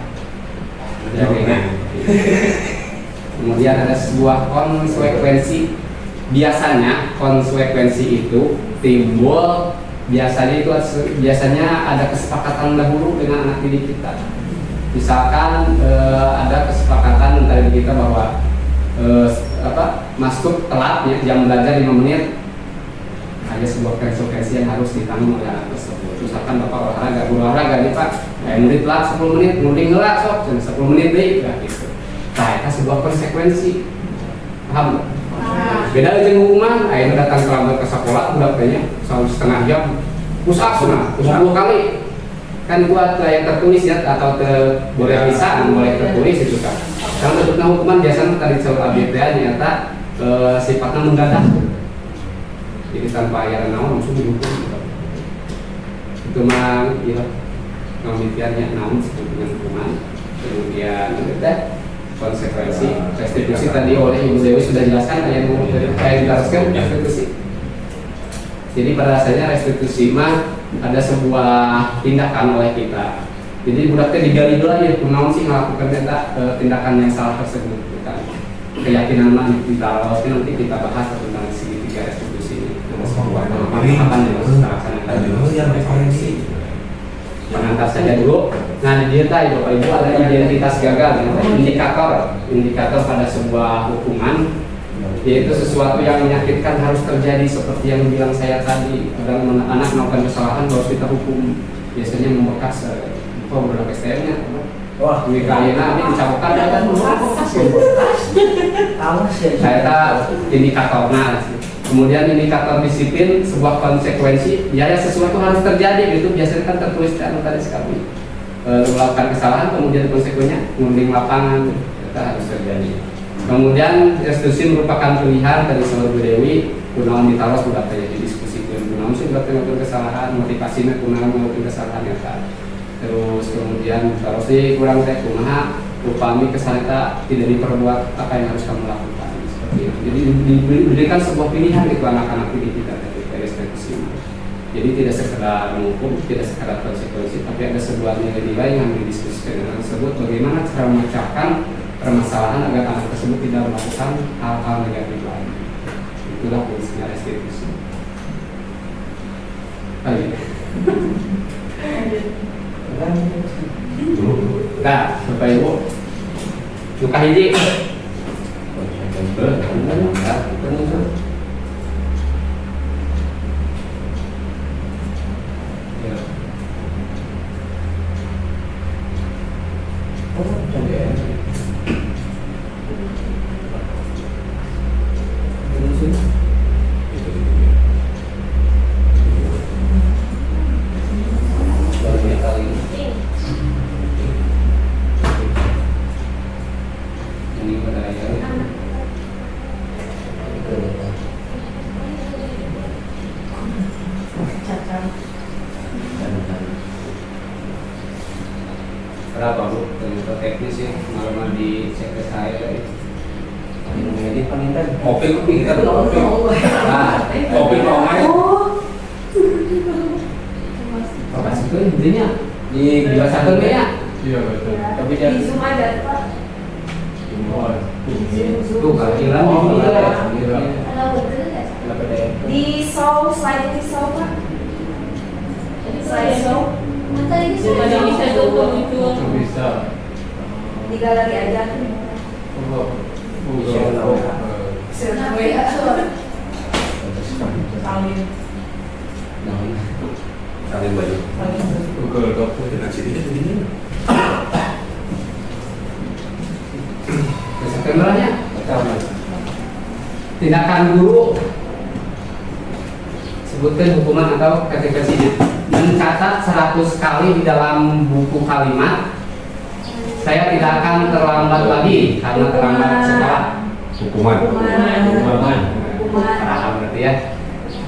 A: Kemudian ada sebuah konsekuensi. Biasanya konsekuensi itu timbul biasanya ada kesepakatan dahulu dengan anak didik kita. Misalkan ada kesepakatan antara kita bahwa masuk telatnya jam belajar 5 menit, ada sebuah konsekuensi yang harus ditanggung oleh anak tersebut. Misalkan Bapak guru olahraga nih Pak, murid telat 10 menit, murid ngelak sok 10 menit deh, gitu. Nah itu sebuah konsekuensi, paham nggak? Beda aja hukuman, akhirnya datang terlambat ke sekolah, udah kayaknya setengah jam, push-up 10 kali. Kan buat yang tertulis ya atau boleh lisan, boleh tertulis itu kan. Kalau bentuknya hukuman biasanya tadi soal ABTA ternyata sifatnya mendadak. Jadi tanpa ayat naon langsung dihukum. Itu mah ya pembuktiannya naon disebut dengan hukuman. Kemudian konsekuensi restitusi tadi oleh Ibu Dewi sudah jelaskan yang dijelaskan restitusi. Jadi pada dasarnya restitusi mah ada sebuah tindakan oleh kita. Jadi budaknya digali dulu aja, kunaon sih melakukan tindakan yang salah tersebut. Keyakinan mana kita nanti kita bahas tentang segitiga restitusi ini. Ada sebuah kapan dilaksanakan pengantar saja dulu. Nah di dia tadi Bapak Ibu ada identitas gagal, indikator pada sebuah hukuman, yaitu sesuatu yang menyakitkan harus terjadi seperti yang bilang saya tadi. Dalam anak melakukan kesalahan harus kita hukum, biasanya membekas beberapa STM-nya. Wah, duit kalian nanti dicabukan dan saya tak indikatornya. Kemudian indikator disiplin, sebuah konsekuensi, ya sesuatu harus terjadi gitu. Biasanya kan tertulis tadi sekali melakukan kesalahan, kemudian konsekuensinya mengunting lapangan, itu harus terjadi. Kemudian restitusi merupakan pilihan dari seluruh Dewi. Kunaon ditaruh sudah terjadi diskusi kunaon sih sudah melakukan kesalahan, motivasinya kunaon melakukan kesalahan ya kan. Terus kemudian terus sih kurang teh kumaha upami kesalahan tidak diperbuat, apa yang harus kamu lakukan. Jadi diberikan sebuah pilihan itu anak-anak didik kita dari restitusi. Jadi tidak sekedar menghukum, tidak sekedar konsekuensi, tapi ada sebuah nilai-nilai yang didiskusikan dengan tersebut. Bagaimana cara memecahkan permasalahan agar anak tersebut tidak melakukan hal-hal negatif lain. Itulah fungsinya restitusi. Ayo. Nah, Bapak Ibu, luka hiji. Berapa Bu? Ternyata teknis ya, malam di sekret saya tadi. Ini panintan. Kopi kita kopi. Nah, kopi mau main. Apa sih itu intinya? Di dua satu ya?
B: Iya betul.
A: Tapi
E: Di Zoom ada Pak.
A: tuh kan hilang.
D: Ada betul nggak?
E: Di show, slide di show Pak. Slide show.
D: Mata ini
G: Ada
D: sudah
G: bisa tuh muncul.
B: Bisa.
E: Di galeri aja.
C: Salin baju.
B: Google Doc.
C: Dengan sini.
A: Sebenarnya tindakan guru sebutkan hukuman atau konsekuensinya. Mencatat 100 kali di dalam buku kalimat. Saya tidak akan terlambat lagi karena terlambat sekolah.
C: Hukuman.
A: Paham berarti ya.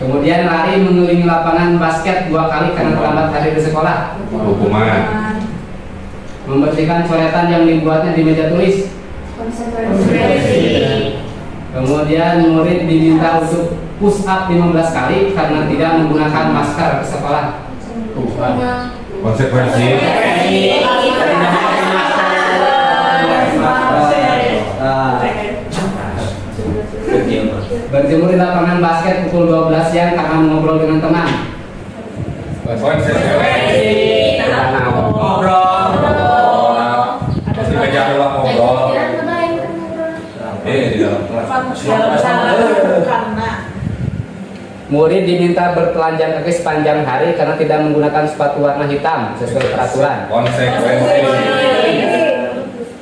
A: Kemudian lari mengelilingi lapangan basket 2 kali karena terlambat hadir di sekolah.
C: Hukuman.
A: Membersihkan coretan yang dibuatnya di meja tulis. Kemudian murid diminta untuk push up 15 kali karena tidak menggunakan masker ke sekolah.
C: Konsekuensi.
A: Berjemur di lapangan basket pukul 12 siang karena mengobrol dengan teman.
C: Konsekuensi.
A: Ngobrol.
C: Si meja adalah ngobrol. Di dalam kelas.
E: Karena
A: Murid diminta bertelanjang kaki sepanjang hari karena tidak menggunakan sepatu warna hitam sesuai peraturan.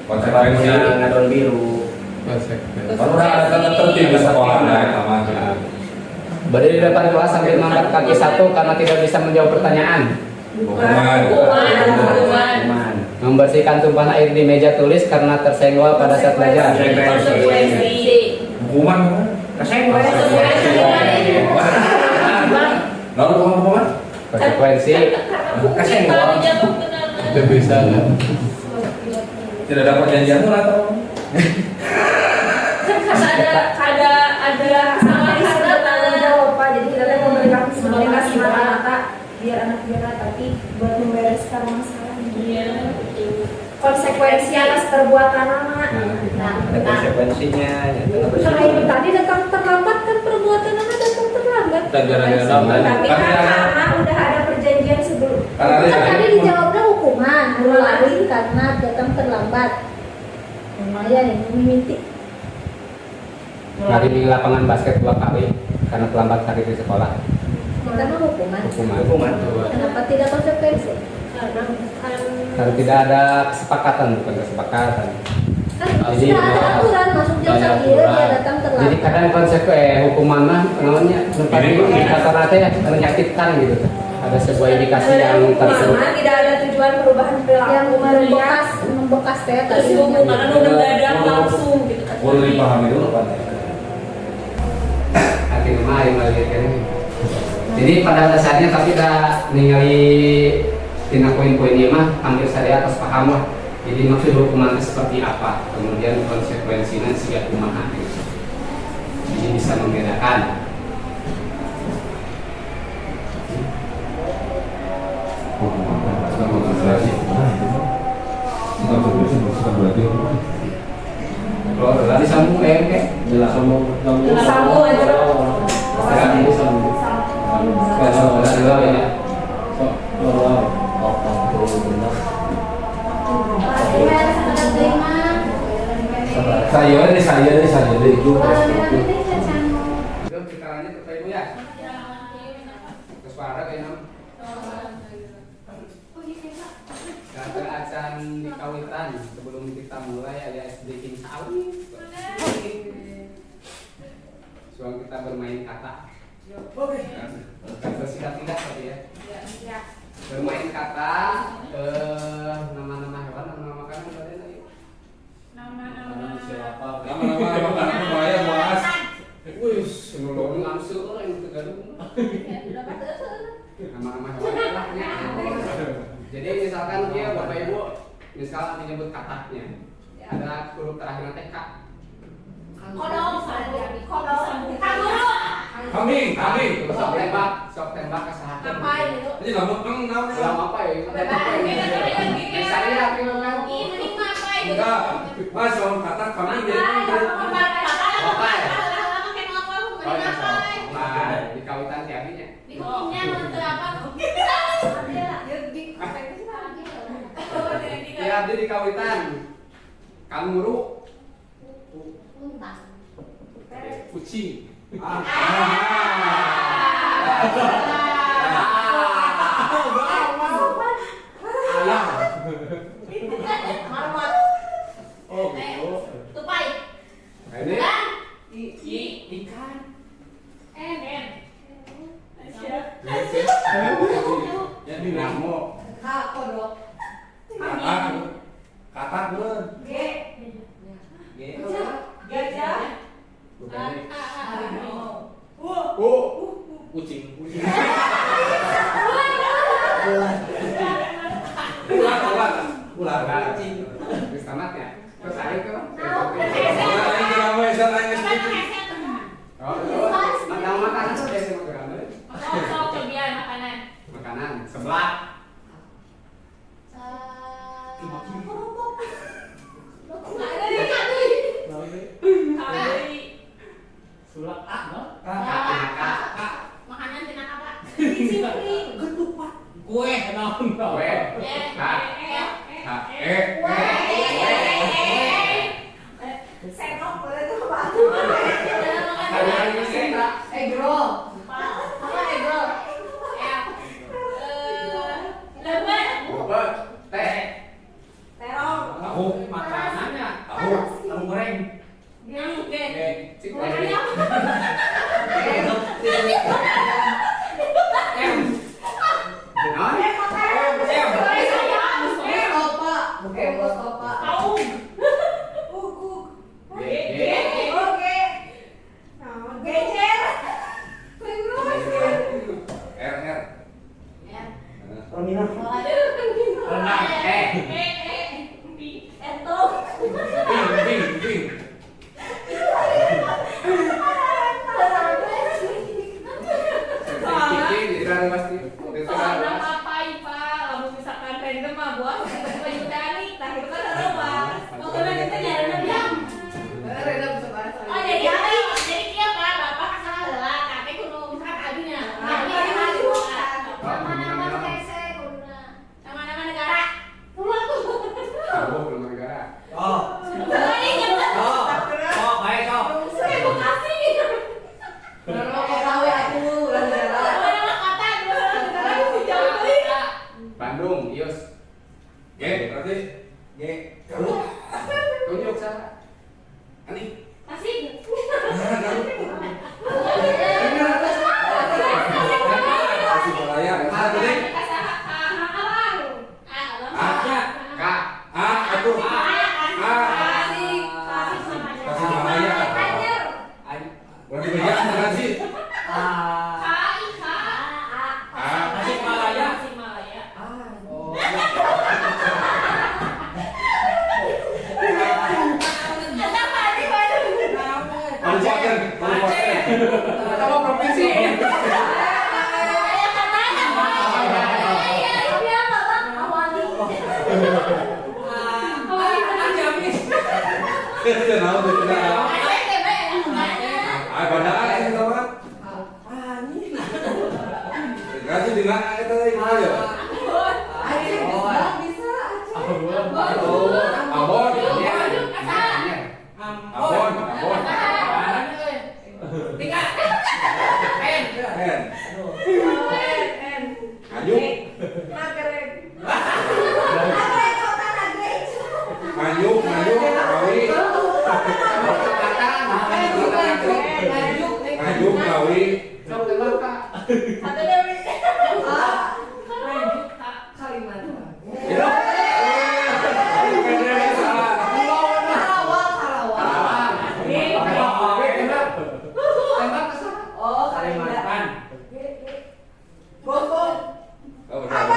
C: Konsekuensi.
A: Ngadon biru.
C: Kalau ada tertib di sekolah sama.
A: Berdiri di depan kelas sambil mengangkat kaki satu karena tidak bisa menjawab pertanyaan.
C: Hukuman.
A: Membersihkan tumpahan air di meja tulis karena tersenggol pada saat belajar.
C: Hukuman. Lalu hukuman.
A: Konsekuensi.
B: Itu bisa kan?
C: Tidak dapat janjian atau?
E: ada sama tanggung jawab Pak. Jadi kita memberikan semata-mata biar anak biara, tapi buat membereskan masalah. Konsekuensi atas perbuatan anak.
A: Konsekuensinya.
E: Karena itu tadi datang terlambat kan perbuatan anak datang terlambat.
F: Tapi kan karena udah ada perjanjian sebelum.
C: Karena
D: Kan tadi dijawabnya hukuman, lari karena datang terlambat. Lumayan ya, mimiti.
A: Lari di lapangan basket 2 kali karena terlambat hadir di sekolah.
D: Kita mah hukuman.
A: Hukuman.
D: Kenapa tidak konsekuensi?
A: Karena tidak ada kesepakatan, bukan kesepakatan.
D: Kan
A: Jadi,
D: sudah ada aturan masuk jam
A: ada
D: sekian dia
A: aturan.
D: datang
A: Jadi
D: terlambat.
A: kadang konsep hukuman mah namanya tempat kata-kata ya menyakitkan gitu. Ada sebuah indikasi yang tertentu.
E: Mama tidak ada tujuan perubahan perilaku
D: Yang membekas teh
G: Terus hukuman udah mendadak langsung gitu kan.
C: Boleh dipahami dulu Pak.
A: Hati mah yang melahirkan. Jadi pada dasarnya tapi kita ningali tina poin-poin ini mah hampir saya atas paham lah. Jadi maksud hukuman itu seperti apa, kemudian konsekuensinya siap kumaha gitu. Jadi bisa membedakan. Kalau tadi sambung kayak
H: Sambung
E: Sambung aja.
A: sekarang ini sambung. Kalau dulu ya.
C: Saya deh juga.
A: Yuk kita lanjut ke Ibu ya. Ke suara kayak nam. Kata acan di kawitan sebelum kita mulai ada SD King Sawit. Suang kita bermain kata. Kata tidak tadi ya. Bermain kata nama-nama hewan, nama makanan tadi lagi.
G: Nama-nama
C: Nama-nama makanan bahaya Mas.
A: Wih, sebelum langsung yang tergaduh. Nama-nama hewan lahnya. Jadi misalkan dia Bapak Ibu misalkan menyebut katanya. Ada huruf terakhir TK.
F: Kodok, kodok,
C: Kambing.
A: Sok tembak kesahakan.
F: Ngapain itu?
C: Ini kamu
A: Ulang apa ya? Misalnya aku kan.
C: Enggak. Mas orang kata kambing jadi
A: Apa ya? Oh ya sok. Nah, di kawitan tiadinya. Tiadi di kawitan. Kanguru. Kucing. Ayam. Oh, gitu. Ini ikan. Jadi nyamuk. Katak bener. Bukan. Kucing. Ular. Terus tamat ya. Terus ayo ke. Nama makanan tuh biasa makanan. Seblak.
H: Sulak A, no? Kue, naon tau? Tahu makanannya, tahu goreng.
C: Kenal tuh kenal. Ah, pada aja teman. Kasih di mana kita lagi aja. Abon. Ngayuk, kawi. Ngayuk, kawi. Oh, benar.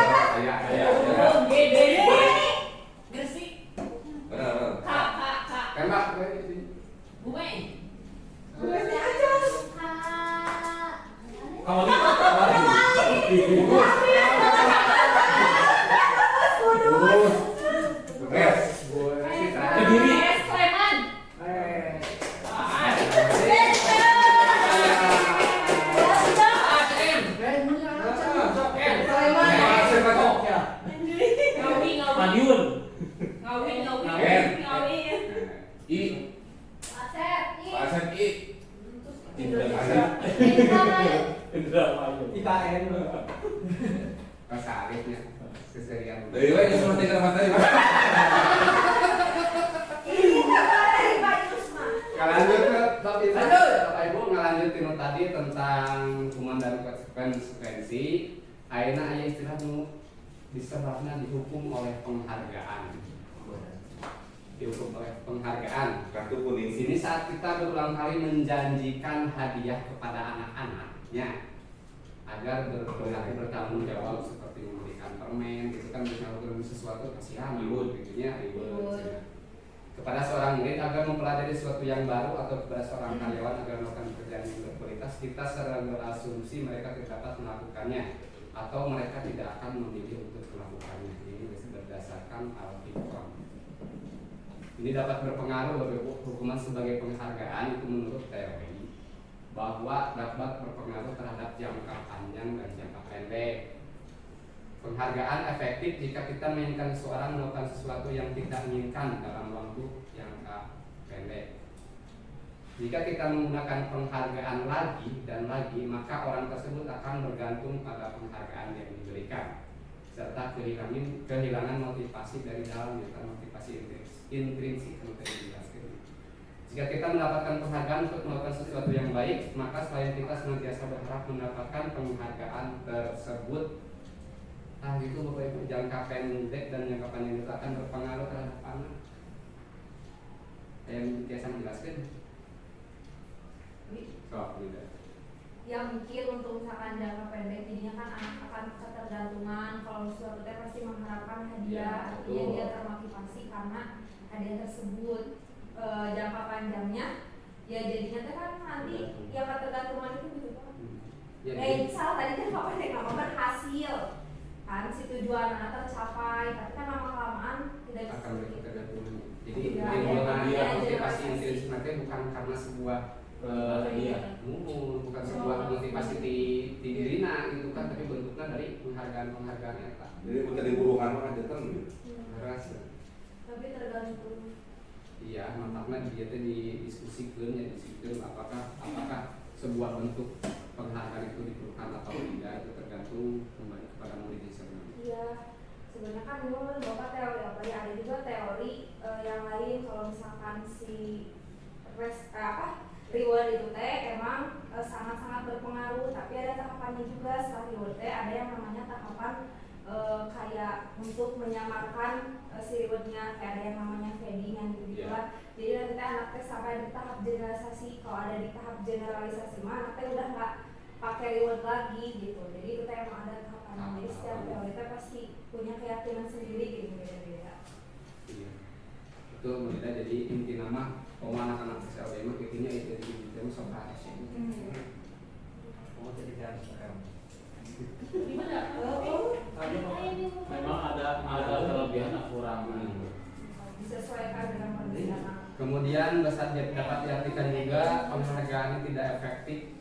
C: Tembak.
B: IKN.
A: Kasarnya keserian.
C: Dari mana yang suruh tinggal mata ini?
A: Lanjut ke Bapak Ibu ngelanjutin tadi tentang hukuman dan konsekuensi. Ayeuna aya istilah nu disebutna dihukum oleh penghargaan. Dihukum oleh penghargaan.
C: Kartu
A: Di
C: kuning.
A: sini saat kita berulang kali menjanjikan hadiah kepada anak-anaknya agar bertanggung jawab seperti memberikan permen, itu kan misalnya sesuatu kasihan ribut, gitunya ribut. Kepada seorang murid agar mempelajari sesuatu yang baru atau kepada seorang karyawan agar melakukan pekerjaan yang berkualitas, kita sering berasumsi mereka tidak dapat melakukannya atau mereka tidak akan memilih untuk melakukannya. Ini berdasarkan al-fitrah. Ini dapat berpengaruh bagi hukuman sebagai penghargaan itu menurut teori bahwa dapat berpengaruh terhadap jangka panjang dan jangka pendek. Penghargaan efektif jika kita menginginkan seseorang melakukan sesuatu yang tidak inginkan dalam waktu jangka pendek. Jika kita menggunakan penghargaan lagi dan lagi, maka orang tersebut akan bergantung pada penghargaan yang diberikan serta kehilangan motivasi dari dalam motivasi intrinsik yang tadi dijelaskan. Jika kita mendapatkan penghargaan untuk melakukan sesuatu yang baik, maka selain kita senantiasa berharap mendapatkan penghargaan tersebut, itu Bapak Ibu, jangka pendek dan jangka panjang itu akan berpengaruh terhadap anak. Yang biasa menjelaskan. Tidak.
D: Yang mikir untuk misalkan jangka pendek, jadinya kan anak akan ketergantungan kalau suatu teh pasti mengharapkan hadiah, artinya dia termotivasi karena hadiah tersebut. Jangka panjangnya ya jadinya teh kan nanti yang ketergantungan itu gitu kan. Misal tadi kan Bapak yang ngomong hasil kan si tujuan anak tercapai, tapi kan lama-kelamaan tidak bisa
A: akan
D: begitu.
A: berketergantungan. Jadi timbulnya motivasi intrinsik nanti bukan karena sebuah bukan sebuah motivasi di dirina gitu kan, tapi bentuknya dari penghargaan ya Pak.
C: Jadi bukan diburukan mah aja kan.
D: Tapi tergantung.
A: Iya, makanya dia teh didiskusikan apakah sebuah bentuk penghargaan itu diperlukan atau tidak, itu tergantung kembali kepada muridnya sendiri.
D: Iya, sebenarnya kan dulu Bapak teori apa ya, ada juga teori yang lain kalau misalkan si reward itu teh emang sangat-sangat berpengaruh, tapi ada tahapannya juga. Setelah reward teh ada yang namanya tahapan kayak untuk menyamarkan si rewardnya, kayak ada yang namanya fading yang gitu lah. Jadi nanti anak teh sampai di tahap generalisasi, kalau ada di tahap generalisasi mah anak teh udah nggak pakai reward lagi gitu. Jadi itu teh emang ada tahapannya. Jadi setiap teori teh pasti punya keyakinan sendiri gitu, beda-beda.
A: Iya, itu beda. Jadi inti nama anak-anak SLB mah intinya itu jadi itu soal Kemudian dapat diartikan juga penghargaan ini tidak efektif.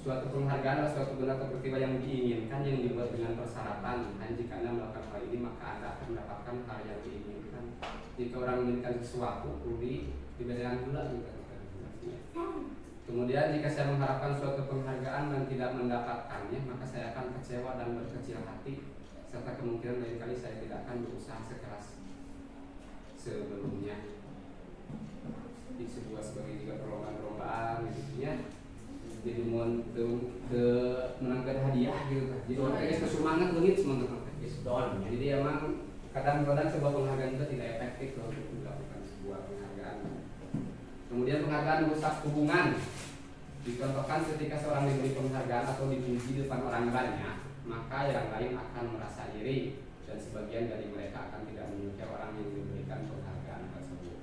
A: Suatu penghargaan adalah suatu guna atau peristiwa yang diinginkan yang dibuat dengan persyaratan. Dan jika Anda melakukan hal ini maka Anda akan mendapatkan hal yang diinginkan. Jika orang menginginkan sesuatu, dibedakan pula juga. Kemudian jika saya mengharapkan suatu penghargaan dan tidak mendapatkannya, maka saya akan kecewa dan berkecil hati, serta kemungkinan lain kali saya tidak akan berusaha sekeras sebelumnya. Di sebuah sebagai juga perlombaan gitu ya. Jadi mau menangkan hadiah gitu kan. Jadi orang kayak semangat banget semangat doang. Jadi emang kadang-kadang sebuah penghargaan itu tidak efektif kalau untuk melakukan sebuah penghargaan. Kemudian penghargaan merusak hubungan. Dicontohkan ketika seorang diberi penghargaan atau dipuji di depan orang banyak, maka yang lain akan merasa iri dan sebagian dari mereka akan tidak menyukai orang yang diberikan penghargaan tersebut.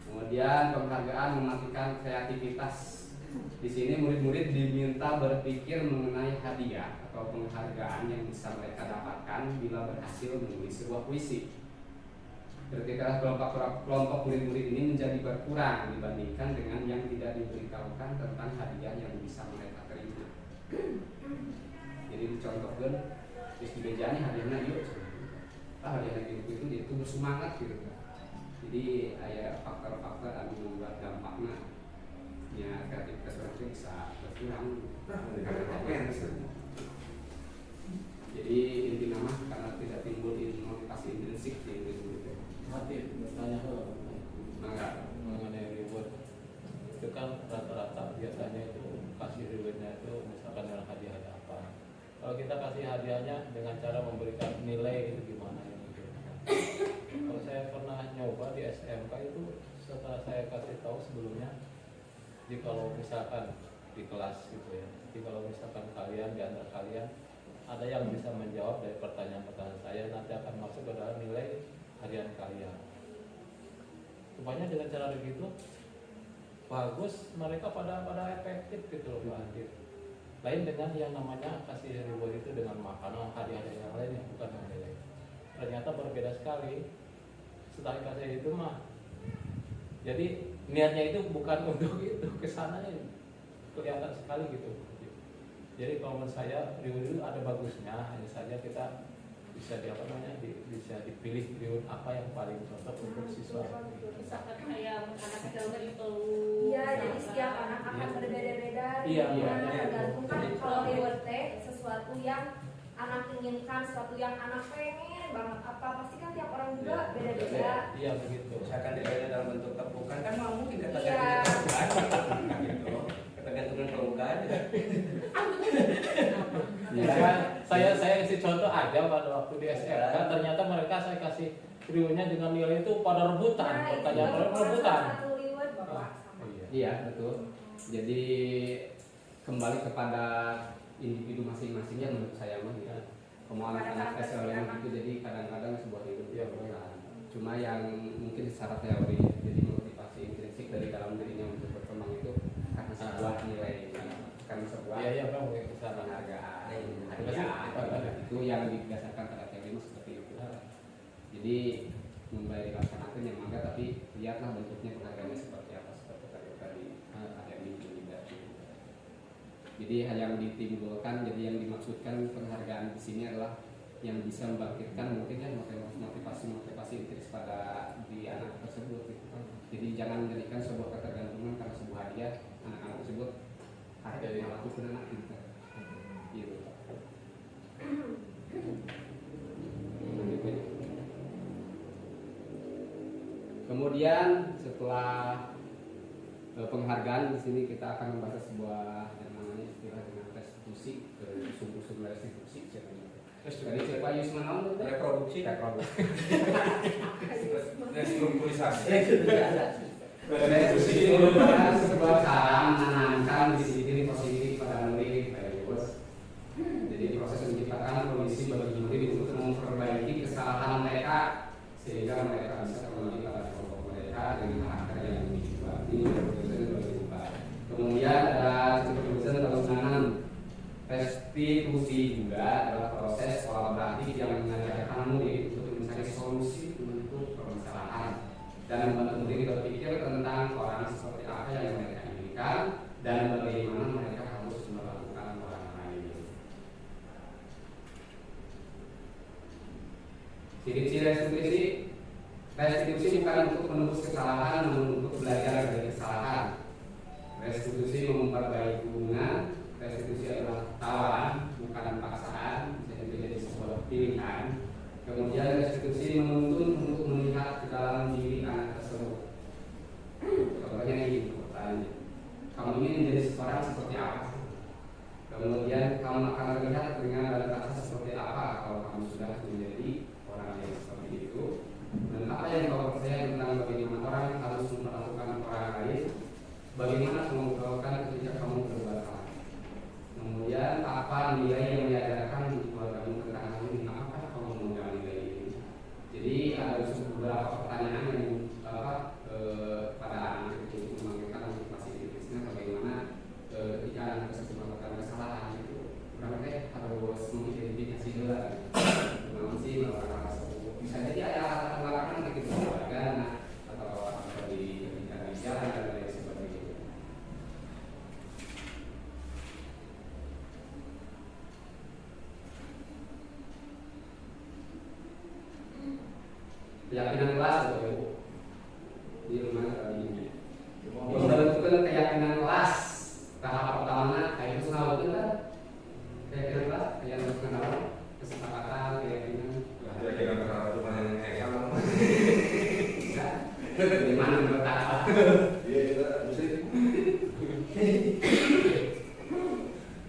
A: Kemudian penghargaan mematikan kreativitas. Di sini murid-murid diminta berpikir mengenai hadiah atau penghargaan yang bisa mereka dapatkan bila berhasil menulis sebuah puisi. Ketika kelompok murid-murid ini menjadi berkurang dibandingkan dengan yang tidak diberitahukan tentang hadiah yang bisa mereka terima. Jadi dicontohkan, terus di bejanya hadiahnya yuk, hadiahnya itu dia itu bersemangat gitu. Jadi ada faktor-faktor yang membuat dampaknya ya kreativitas orang itu bisa berkurang. Jadi inti nama karena tidak timbul motivasi intrinsik di murid-murid.
B: Mati bertanya
A: Mengenai
B: reward itu kan rata-rata biasanya itu kasih rewardnya itu misalkan dengan hadiah apa. Kalau kita kasih hadiahnya dengan cara memberikan nilai itu gimana ya gitu. Kalau saya pernah nyoba di SMK itu setelah saya kasih tahu sebelumnya, jadi kalau misalkan di kelas gitu ya, jadi kalau misalkan kalian di antara kalian ada yang bisa menjawab dari pertanyaan-pertanyaan saya, nanti akan masuk ke dalam nilai harian kalian. Rupanya dengan cara begitu bagus, mereka pada efektif gitu loh Pak Adit. Lain dengan yang namanya kasih reward itu dengan makanan, hadiah yang lain yang bukan nilai. Ternyata berbeda sekali. Setelah kasih itu mah, jadi niatnya itu bukan untuk itu, kesananya kelihatan sekali gitu. Jadi kalau menurut saya reward itu ada bagusnya, hanya saja kita bisa bisa dipilih reward apa yang paling cocok untuk siswa.
G: Misalkan kayak anak kecil itu.
I: Iya, jadi setiap anak akan berbeda-beda.
B: Iya.
I: Tergantung kan kalau reward sesuatu yang anak inginkan, sesuatu yang anak pengen banget apa, pasti kan tiap orang juga beda-beda.
B: Iya begitu.
H: Misalkan diberinya dalam bentuk tepukan kan mau mungkin
I: Iya.
H: ketergantungan gitu. Ketergantungan pelukan.
B: Saya kasih contoh aja pada waktu di SMK, ternyata mereka saya kasih rewardnya dengan nilai itu pada rebutan, pertanyaan rebutan.
I: Satu reward Bapak sama.
A: Iya betul. Jadi kembali kepada individu masing-masingnya menurut saya mah ya. Kemauan anak SLM itu jadi kadang-kadang sebuah hidup ya bukan. Cuma yang mungkin secara teori jadi motivasi intrinsik dari dalam dirinya untuk berkembang itu karena sebuah nilai, karena sebuah penghargaan, hadiah itu yang didasarkan pada teori seperti itu. Jadi membayar dilaksanakan yang mangga, tapi lihatlah bentuknya penghargaannya seperti apa, seperti tadi ada yang tidak. Jadi hal yang ditimbulkan, jadi yang dimaksudkan penghargaan di sini adalah yang bisa membangkitkan mungkin kan motivasi intrinsik pada di anak tersebut. Gitu. Jadi jangan menjadikan sebuah ketergantungan karena sebuah hadiah anak-anak tersebut ada yang melakukan anak kita. Gitu. Kemudian setelah penghargaan di sini kita akan membahas sebuah yang namanya istilah dengan restitusi, sumber-sumber restitusi. Jadi siapa Yusman
H: Reproduksi.
A: Restrukturisasi. Restitusi itu merupakan sebuah cara menanamkan visi diri positif pada murid bos. Jadi di proses menciptakan kondisi bagi murid untuk memperbaiki kesalahan mereka sehingga mereka bisa kembali pada kelompok mereka dengan karakter yang individual. Ini berubah. Kemudian ada supervision atau penanganan. Restitusi juga adalah proses kolaboratif yang mengajarkan murid untuk mencari solusi untuk permasalahan dan membantu diri berpikir tentang orang seperti apa yang mereka inginkan dan bagaimana mereka harus melakukan orang lain. Ciri-ciri restitusi bukan untuk menembus kesalahan, namun untuk belajar dari kesalahan. Restitusi memperbaiki hubungan. Restitusi adalah tawaran, bukan paksaan, bisa jadi sebuah pilihan. Kemudian restitusi menuntun untuk melihat ke dalam diri anak tersebut. Contohnya ini pertanyaan, kamu ingin menjadi seorang seperti apa? Kemudian kamu akan terlihat dengan dan rasa seperti apa kalau kamu sudah menjadi orang yang seperti itu. Dan apa yang kau percaya tentang bagaimana orang harus memperlakukan orang lain? Bagaimana kamu melakukan ketika kamu berbuat salah? Kemudian apa nilai yang diajarkan di keluargamu tentang hal ini? Apakah kamu memegang nilai ini? Jadi ada beberapa pertanyaan yang pada anak itu memanggilkan untuk fasilitasnya bagaimana ketika anak tersebut melakukan kesalahan itu mereka harus mengidentifikasi dulu bagaimana sih melakukan hal tersebut. Bisa jadi ada hal melakukan begitu keluarga atau di kerja dan lain sebagainya. Keyakinan kelas atau ibu di rumah kali ini membentukkan keyakinan kelas. Tahap pertama itu tahu kan keyakinan kelas yang mengenal kesepakatan keyakinan
C: Kira-kira cuma yang ekam.
A: di mana menurut apa?
C: Iya kita mesti.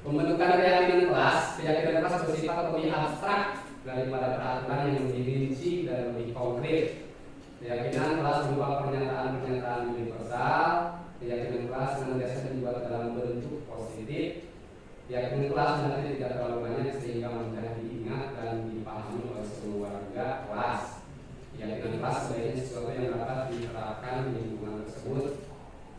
A: Pembentukan keyakinan kelas bersifat lebih abstrak daripada peraturan yang lebih rinci dan lebih konkret. Keyakinan kelas berupa pernyataan-pernyataan universal. Keyakinan kelas senantiasa dibuat dalam bentuk positif. Keyakinan kelas nanti tidak terlalu banyak sehingga mudah diingat dan dipahami oleh seluruh warga kelas. Keyakinan kelas sebaiknya sesuatu yang dapat diterapkan di lingkungan tersebut.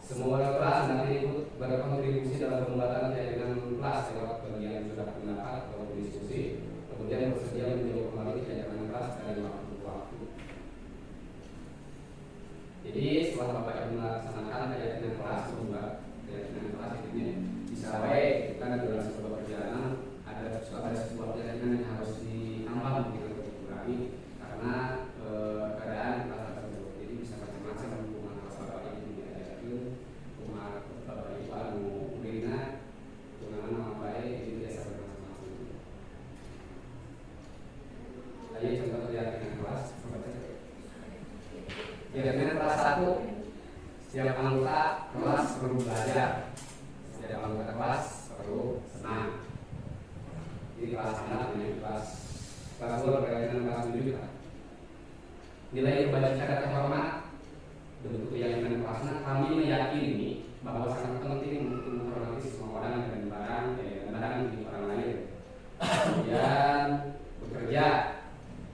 A: Semua kelas nanti ikut berkontribusi dalam pembuatan keyakinan kelas lewat bagian sudah pendapat atau diskusi. Kemudian bersedia menjawab kembali keyakinan kelas dari waktu ke waktu. Jadi setelah Bapak Ibu melaksanakan keyakinan kelas berubah, keyakinan kelas ini bisa baik kan dalam sebuah perjalanan ada sebuah keyakinan yang harus ditambah mungkin atau dikurangi karena keadaan kelas tersebut. Jadi bisa macam-macam hubungan kelas Bapak Ibu diajarkan, hubungan Bapak Ibu anu Rina, hubungan nama baik itu biasa bermacam-macam. Ayo contoh keyakinan kelas. Keyakinan kelas 1, setiap anggota kelas perlu belajar, setiap anggota kelas perlu senang. Jadi kelas anak ini kelas 2 berkaitan kelas 7 juga. Nilai kebajikan dan terhormat bentuk keyakinan kelasnya kami meyakini bahwa sangat penting untuk menghormati semua orang dan barang di orang lain. Kemudian bekerja,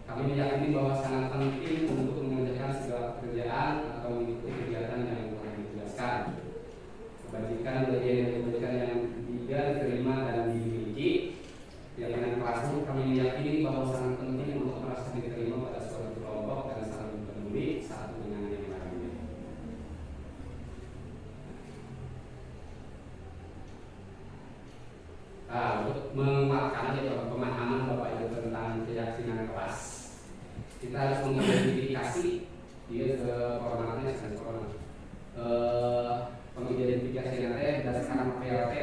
A: kami meyakini bahwa sangat penting untuk mengerjakan segala pekerjaan atau mengikuti kegiatan yang telah ditugaskan. Kebajikan kebajikan yang diterima dan dimiliki. Keyakinan kelasnya kami meyakini bahwa sangat penting untuk merasa diterima pada suatu kelompok dan saling peduli satu dengan yang lainnya. Untuk memakan pemahaman Bapak Ibu tentang keyakinan kelas, kita harus mengidentifikasi dia formatnya pengidentifikasi nanti berdasarkan PLT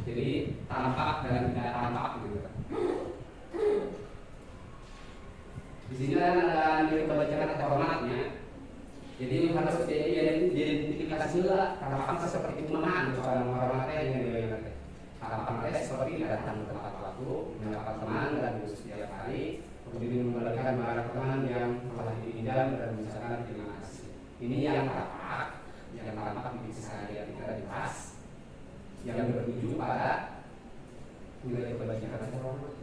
A: jadi tampak dan tidak tampak gitu. Di sini ada nilai kebajikan atau formatnya. Jadi harus diidentifikasi juga harapan seperti mana soal menghormati yang nilai harapan seperti datang ke tempat waktu, mendapat teman dan setiap hari, kemudian memberikan barang teman yang telah dipinjam dan misalkan terima kasih. Ini yang tampak di sehari kita dibahas, yang bertuju pada nilai kebajikan atau format.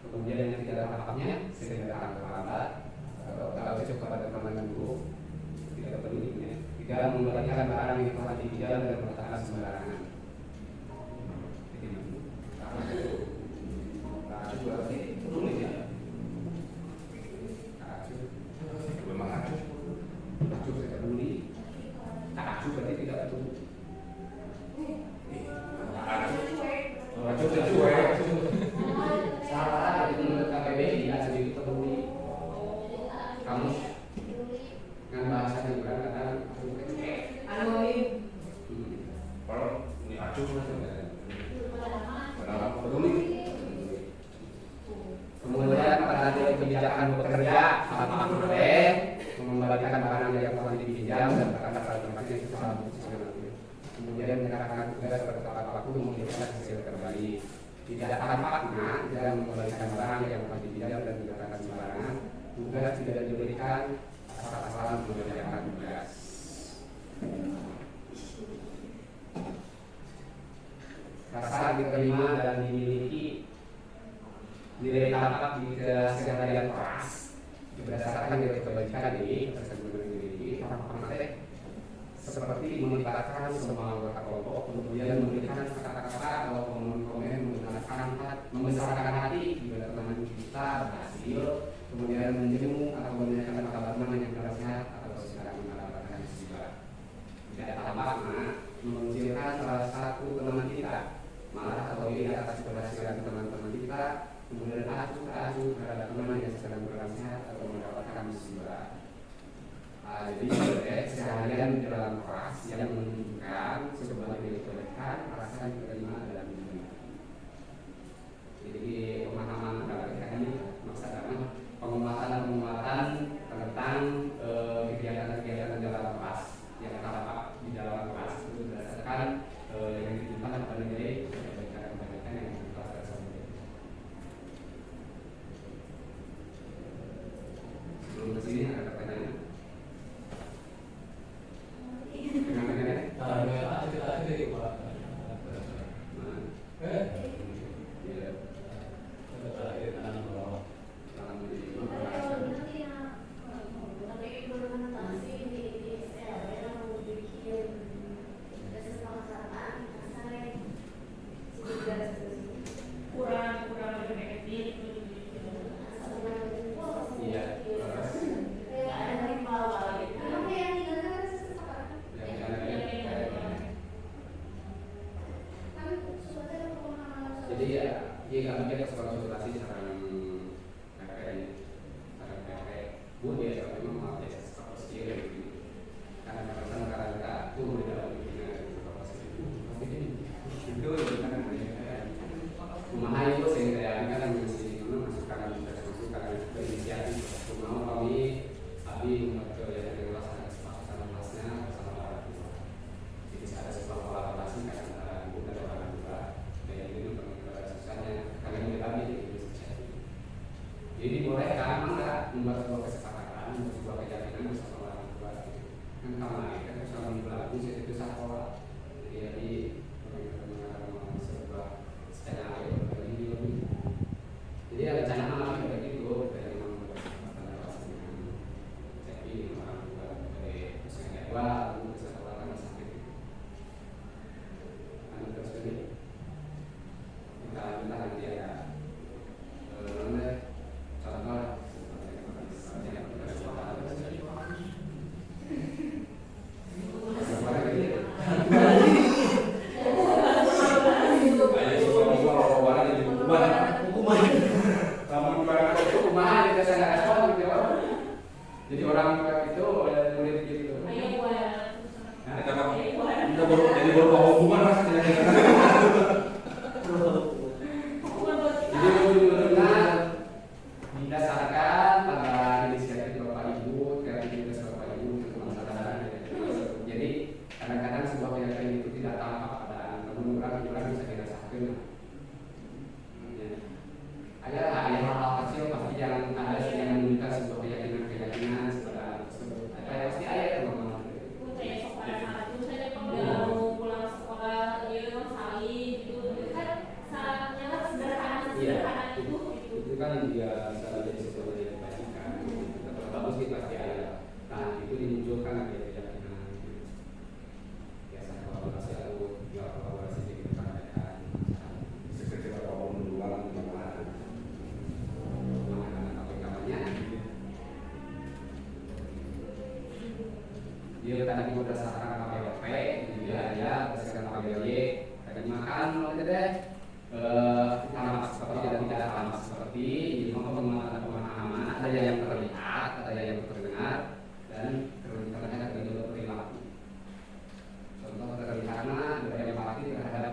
A: Kemudian yang tidak tampaknya segera datang terlambat atau cukup pada teman guru tidak peduli, tidak memberikan barang yang telah dipinjam dan meletakkan sembarangan. Itu berarti tulis ya. Kemudian pada nilai kebijakan bekerja apakah boleh mengembalikan barang yang telah dipinjam dan kata tempatnya itu salah satu. Kemudian menyerahkan tugas kepada tepat waktu mengirimkan hasil kembali. Tidak tampaknya dalam mengembalikan barang yang telah dipinjam dan dikatakan sembarangan, tugas tidak diberikan asal-asalan mengerjakan tugas. Rasa diterima dan dimiliki nilai tampak di keseharian kelas berdasarkan nilai kebajikan ini tersebut memiliki orang-orang seperti melibatkan semua anggota kelompok, kemudian memberikan kata-kata atau komen-komen menggunakan membesarkan hati bila teman kita berhasil, kemudian menjenguk atau menanyakan kabar teman yang kurang sehat atau sedang mendapatkan musibah. Tidak tampaknya mengucilkan salah satu teman kita, malah atau iri atas keberhasilan teman-teman kita, kemudian acuh terhadap teman yang sedang kurang sehat atau mendapatkan musibah. Jadi keseharian di dalam kelas yang menunjukkan sebuah nilai kebaikan, rasa diterima dalam diri. Jadi pemahaman ini maksudnya penguatan tentang kegiatan-kegiatan dalam kelas yang tampak di dalam kelas itu berdasarkan yang ditimbang pada nilai kebaikan yang di kelas tersebut. Sebelum ke sini ada pertanyaan? Jadi ya kami ada konsultasi sarang Bu ya memang mau ya seperti itu karena kita tuh di dalam itu rumah itu sehingga kan masih masukan inisiatif mau kami ke yang kelas kesepakatan kelasnya bersama para guru. Jadi ada sebuah kolaborasi antara ibu dan orang tua kayak ini jadi boleh kan membuat sebuah kesepakatan, membuat sebuah keyakinan bersama orang tua. Kan kemarin kan selama di belakang itu sekolah, jadi mengalami sebuah skenario begini. Jadi ada rencana seperti itu dari membuat kesepakatan kelasnya. Jadi orang tua dari misalnya dua, lalu sekolah kan sampai itu. Anu terus ini kita minta nanti ada jadi orang itu murid gitu. Kita baru mau hubungan mas. Jadi menurutnya didasarkan pada inisiatif Bapak Ibu, kreativitas Bapak Ibu untuk masyarakat. Jadi kadang-kadang sebuah keyakinan itu tidak tampak pada namun orang bisa dirasakan. Ada hal-hal kecil pasti yang ada yang menunjukkan sebuah keyakinan pada tersebut. Ada pasti ada teman-teman.
G: Pulang sekolah, saling gitu kan sarannya sederhana
A: itu kan juga bisa menjadi sesuatu yang dibagikan. Bagus sih pasti ada. Nah itu dimunculkan ada keyakinan. Biasa kolaborasi lalu kolaborasi jadi kebanyakan.
C: Seperti kalau mendulang gimana?
A: Dia tadi berdasarkan KPWP, ya berdasarkan KPWP, tadi makan oleh deh, tampak seperti dan tidak tampak seperti, jadi penguatan pemahaman ada yang terlihat, ada yang terdengar, dan terlihat dari perilaku. Contoh terlihatnya dari empati terhadap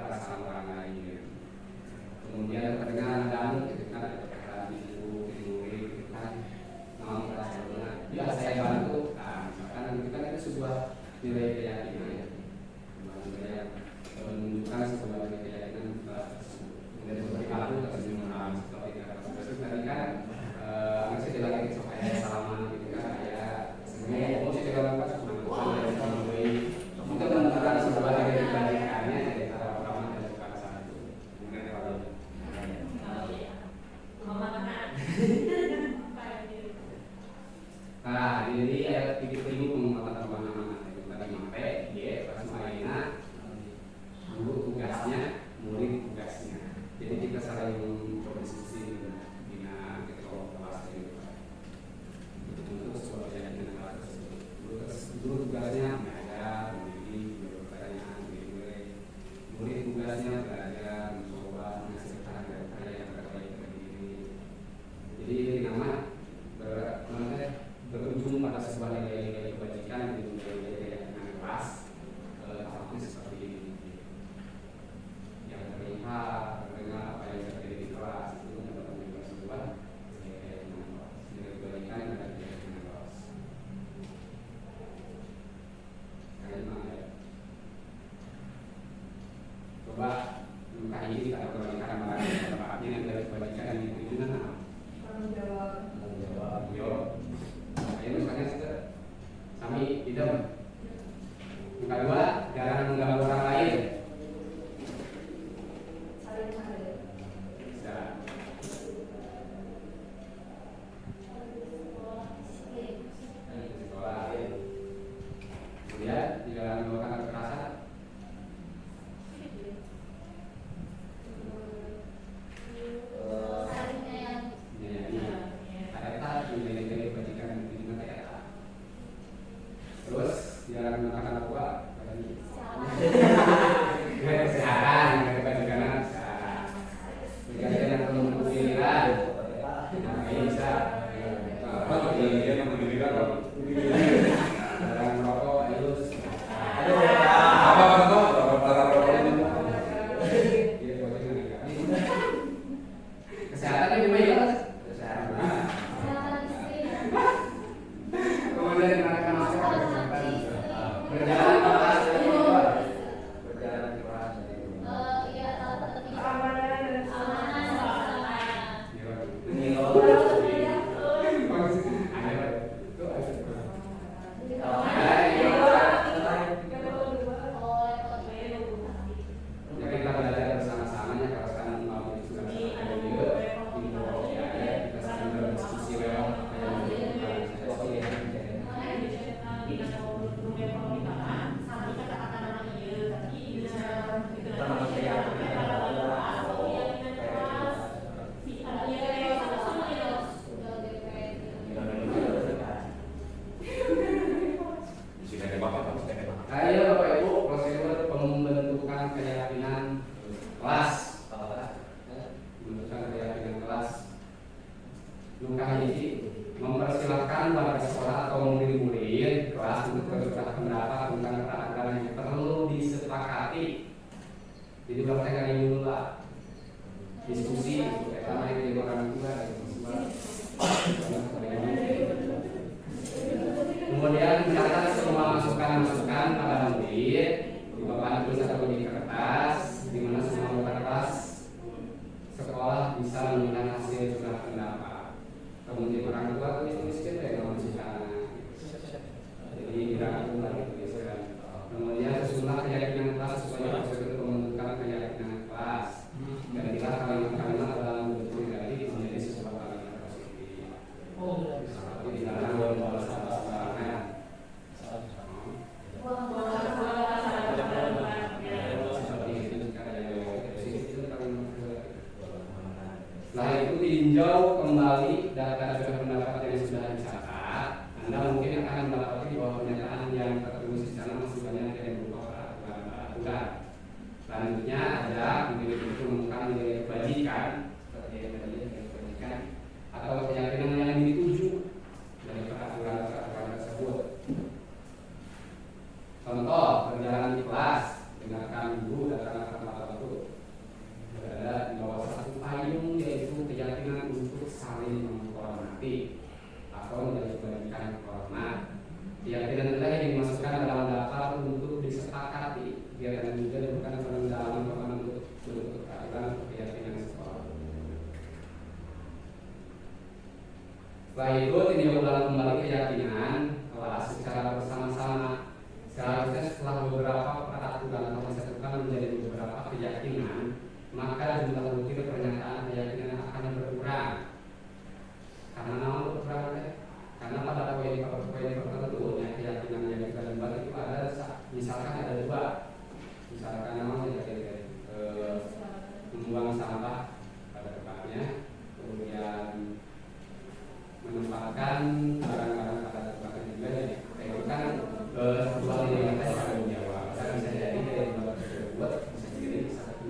A: tugasnya belajar, mencoba menghasilkan karya yang terbaik bagi diri. Jadi nama berujung pada sebuah nilai-nilai kebajikan di nilai-nilai yang kelas, tampaknya seperti ini. Yang terlihat dengan apa yang terjadi di kelas itu mendapat nilai sebuah nilai kebajikan dan nilai kelas. Coba luka ini kita kembalikan pada tempatnya yang dari kebajikan yang itu gimana?
E: Tanggung jawab.
A: Tanggung jawab, yo. Ayo misalnya kami idem. Yang kedua, jangan mengganggu orang lain.
I: Saling menghargai.
A: Bisa. Di sekolah. Kemudian tidak melakukan kekerasan.
D: Saling menyayangi.
A: Nilai-nilai kebajikan yang dimana ya. Terus jangan menggunakan narkoba. Kesehatan, kebajikan kesehatan. Kegiatan yang perlu menggunakan, nah bisa.
C: Dia yang mendirikan apa?
A: Barang merokok, halus.
C: Apa itu? Rokok ini.
A: Kesehatannya gimana ya? Kesehatan. Kemudian menaikkan masker kesehatan. Berjalan ke kelas berjalan ke kelas.
D: Iya, lebih
E: Keamanan dan
D: aman.
A: Jadi kita belajar bersama-samanya kalau sekarang mau sudah ada juga kita sedang berdiskusi lewat Ayo Bapak Ibu, prosedur pembentukan keyakinan kelas. Pembentukan keyakinan kelas. Langkah ini mempersilahkan warga sekolah atau murid-murid kelas untuk bertukar pendapat tentang peraturan yang perlu disepakati. Jadi Bapak kali ini dulu lah diskusi, karena ini di orang tua kemudian mencatat semua masukan-masukan pada murid di papan tulis atau di kertas, di mana semua anggota kelas sekolah bisa menilai hasil jurnal pendapat. Kemudian orang tua tulis kita yang masukan. Jadi dirangkum lagi tuliskan. Kemudian susunan keyakinan kelas sesuai prosedur pembentukan keyakinan kelas. Dan kita kalimat-kalimat dalam bentuk negatif menjadi sesuatu kalimat positif. Seperti di dalam setelah itu tinjau kembali data jurnal pendapat yang sudah dicatat. Anda mungkin akan mendapati bahwa pernyataan yang tertulis di sana masih banyak yang berupa peraturan. Selanjutnya ada menjadi menemukan nilai kebajikan seperti yang tadi nilai kebajikan atau keyakinan yang dituju dari peraturan tersebut. Contoh perjalanan di kelas, dengarkan guru dan tempat waktu. Berada di bawah satu payung yaitu keyakinan untuk saling menghormati atau menjadi kebajikan hormat. Keyakinan inilah yang dimasukkan dalam daftar untuk disepakati. Keyakinan juga bukan pendalaman untuk peraturan keyakinan sekolah. Setelah itu tinjau ulang kembali keyakinan kelas secara bersama-sama. Seharusnya setelah beberapa peraturan atau disatukan menjadi beberapa keyakinan, maka jumlah butir pernyataan keyakinan akan berkurang. Karena nama berkurang karena pada poin tertentu keyakinan yang kita lembar itu ada misalkan ada dua, misalkan namanya dari membuang sampah pada tempatnya, kemudian menempatkan barang-barang pada tempatnya juga ya. Itu kan dua nilai yang kita akan menjawab. Bisa jadi dari nomor tersebut bisa jadi satu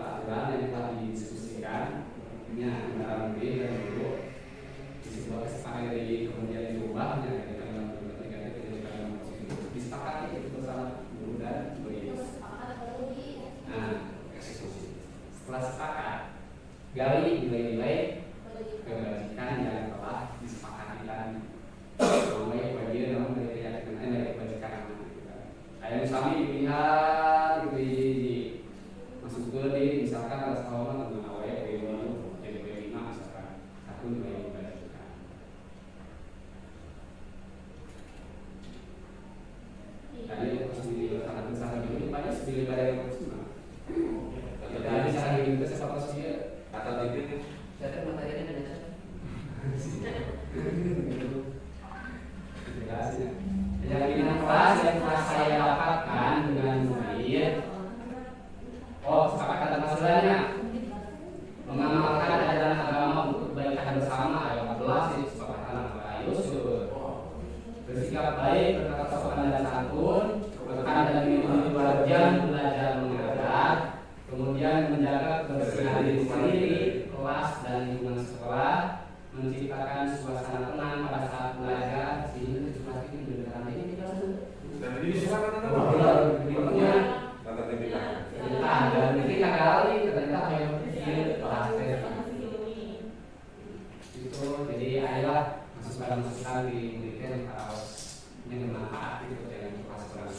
A: beberapa aturan yang telah didiskusikan ini antara lebih dan dulu di sebuah kesepakatan dari kemudian diubahnya dari dalam disepakati itu bersama guru dan murid. Nah, eksekusi. Setelah sepakat, gali nilai-nilai kebajikan yang telah disepakati tadi. Mulai bagian dalam nilai kebajikan kayak misalnya dilihat di masuk ke di misalkan ada setahun dengan awal jadi B5 misalkan satu nilai kebajikan. Tadi harus dilaksanakan secara ini banyak sebelum ada yang maksimal. Jadi secara ini kita sesuatu sih
C: Atau titik
H: Saya materinya ada dasar.
A: jelasnya. Keyakinan kelas yang telah saya dapatkan dengan murid. Oh, kesepakatan masalahnya mengamalkan ajaran agama untuk kebaikan bersama ayat 14 kesepakatan antara Yusuf. Bersikap baik, berkata sopan dan santun, bertahan dan mengikuti 2 jam belajar mengajar, kemudian menjaga kebersihan diri sendiri, kelas dan lingkungan sekolah, menciptakan suasana tenang pada saat belajar. Sehingga sesuatu ini benar-benar ini kelas
C: dan ini silakan
A: berikutnya
C: kata titik
A: dan ketika kali ternyata yang kelas itu jadi ayolah masukan diberikan harus yang bermanfaat gitu dalam kelas-kelas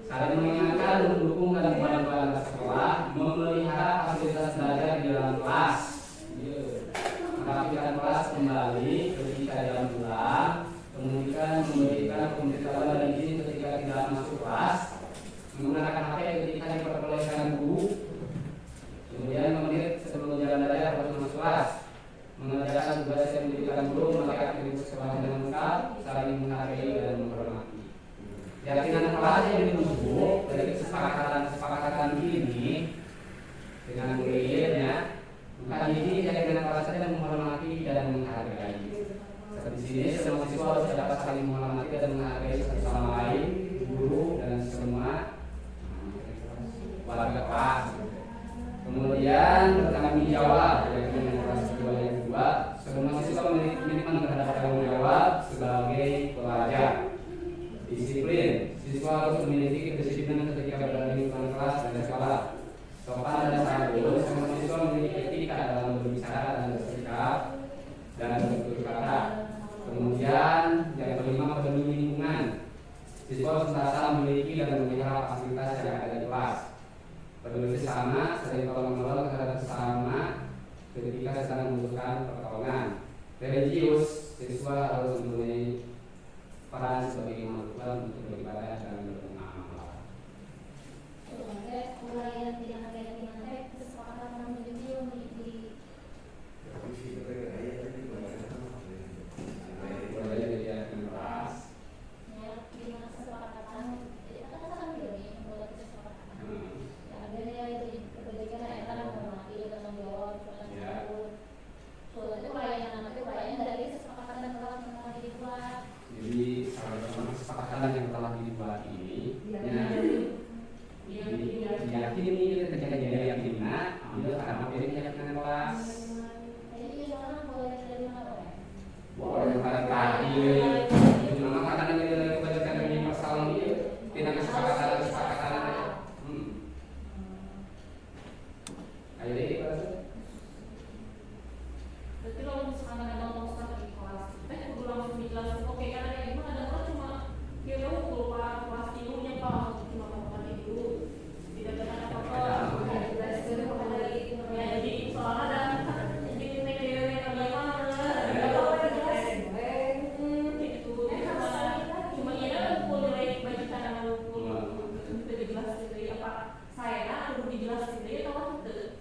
A: saling mengingatkan, mendukung dan membantu sekolah, memelihara fasilitas belajar di dalam kelas, merapikan kelas kembali ketika jam pulang, kemudian memberikan pemberitahuan dan izin ketika tidak masuk kelas, menggunakan HP ketika diperbolehkan guru, kemudian menit sebelum jam belajar harus masuk kelas, mengerjakan tugas yang diberikan guru, melakukan aktivitas sekolah dengan lengkap, saling menghargai dan menghormati. Keyakinan kelas yang dibentuk dari kesepakatan ini dengan muridnya, maka ini keyakinan kelas saja menghormati dan menghargai. Seperti sini semua siswa harus dapat saling menghormati dan menghargai satu sama lain, guru dan semua warga kelas. Kemudian bertanggung jawab, keyakinan kelas yang kedua, semua siswa minimal terhadap tanggung jawab sebagai pelajar. Disiplin, siswa harus memiliki kedisiplinan ketika berada di lingkungan kelas dan sekolah. Sopan dan santun, semua siswa memiliki etika dalam berbicara dan bersikap dan bertutur kata. Kemudian yang kelima, peduli lingkungan. Siswa senantiasa memiliki dan memelihara fasilitas yang ada di kelas. Peduli sesama, sering tolong menolong terhadap sesama ketika sedang membutuhkan pertolongan. Religius, siswa harus mempunyai peran sebagai kemampuan untuk beribadah dan beramal.
D: Mulai yang tidak ada keyakinan kesepakatan menjadi
A: Jadi kesepakatan yang telah dibuat ini diyakini ketika jadi yakinan ambil karena pilih keyakinan kelas boleh pada tadi cuma karena nilai kebajikan ini masalah ini tidak kesepakatan ayo deh
G: berarti kalau misalkan ada ustaz di kelas, kita perlu langsung dijelasin. Oke, karena yang itu ada orang cuma dia tahu kelas ibunya pak, cuma mau ibu, tidak ada apa-apa. Ya jadi soalnya ada jadi media agama gitu. Cuma ini boleh baca dulu, tidak jelas dari apa saya perlu dijelasin dari tahu tidak.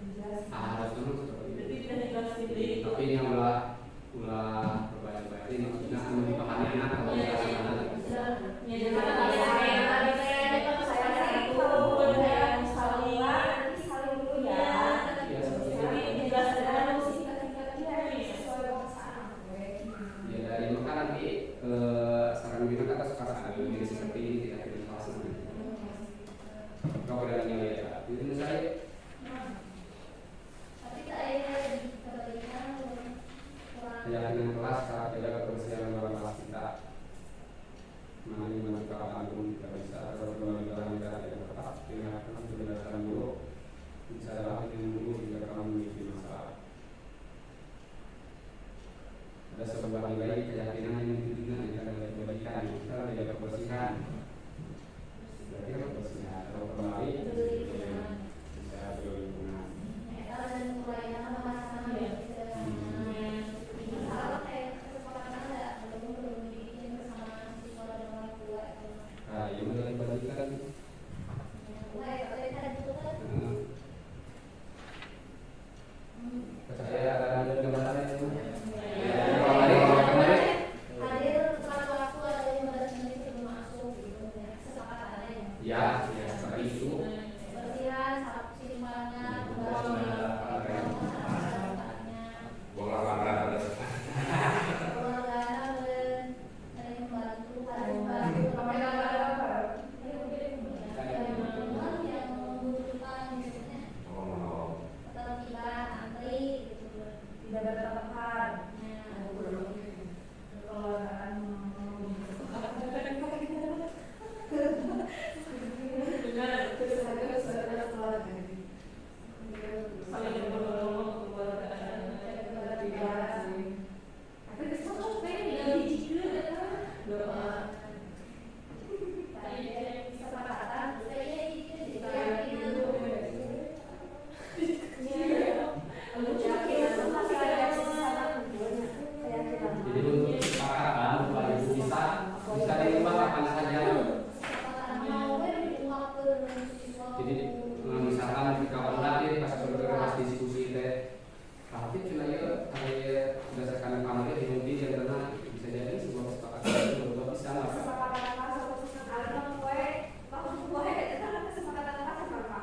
A: misalkan kawan latih pas pas diskusi teh tapi cina ya kayak berdasarkan pamannya di mobil yang karena bisa jadi sebuah kesepakatan itu berdua bisa lah.
I: Kesepakatan apa satu pesan alam gue itu kan kesepakatan apa sama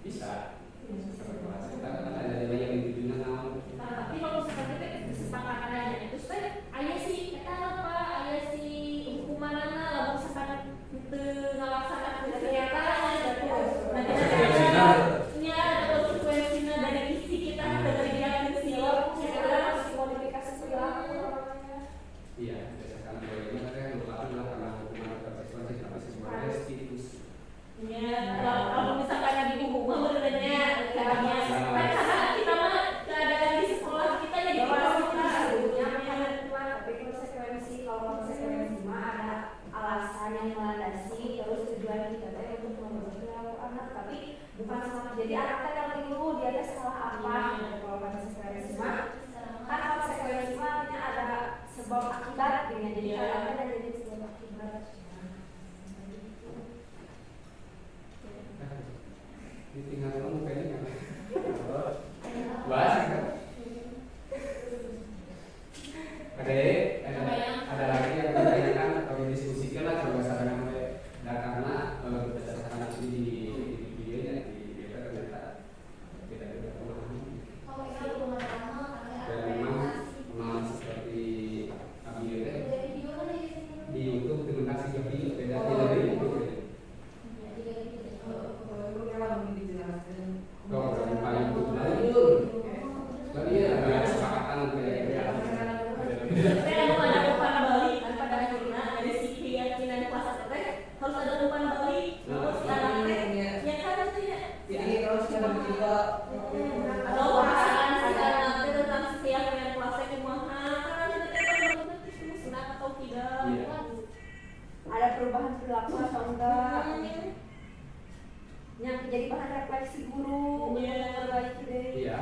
A: Bisa. Kita kan ada nilai yang ditujukan nama.
G: Tapi kalau misalkan kita kesepakatan aja itu saya ayah sih kita apa ayah sih hukuman lah misalkan itu ngelaksanakan kegiatan nanti ada konsekuensinya dari isi kita dari dia isi
I: kita masih modifikasi perilaku
A: Iya, berdasarkan bagaimana kan merupakan karena hukuman atau konsekuensi apa sih sebenarnya restitusi.
G: ya kalau misalkan yang dihukum benernya caranya karena kita mah keadaan di sekolah kita jadi
I: tapi konsekuensi kalau konsekuensi mah ada alasan yang melandasi terus tujuan kita teh untuk memperbaiki anak tapi bukan sama jadi anak teh ngerti dulu dia teh salah apa kalau konsekuensi mah kan konsekuensi mah ada sebab akibat dengan jadi anak teh jadi sebab akibat
A: Ditinggal kamu kayaknya nggak? Bahas kan? Ada lagi yang ditanyakan atau didiskusikan lah kalau misalkan karena berdasarkan asli di videonya di ternyata beda-beda pemahaman.
D: Oh, ini hubungan lama
A: Dan memang pemahaman seperti video di YouTube itu kasih video beda dari itu. Kalau yang paling populer itu, tapi ya ada kesepakatan kayak
G: saya mau ada umpan balik pada akhirnya ada si keyakinan kelas teh harus ada umpan balik terus anak teh ya kan itu ya
E: Jadi kalau sekarang juga
G: atau perasaan si anak teh tentang si keyakinan kelasnya kumaha kan itu kan senang atau tidak
A: Iya.
I: ada perubahan perilaku atau enggak yang jadi bahan refleksi guru memperbaiki dari
A: Iya.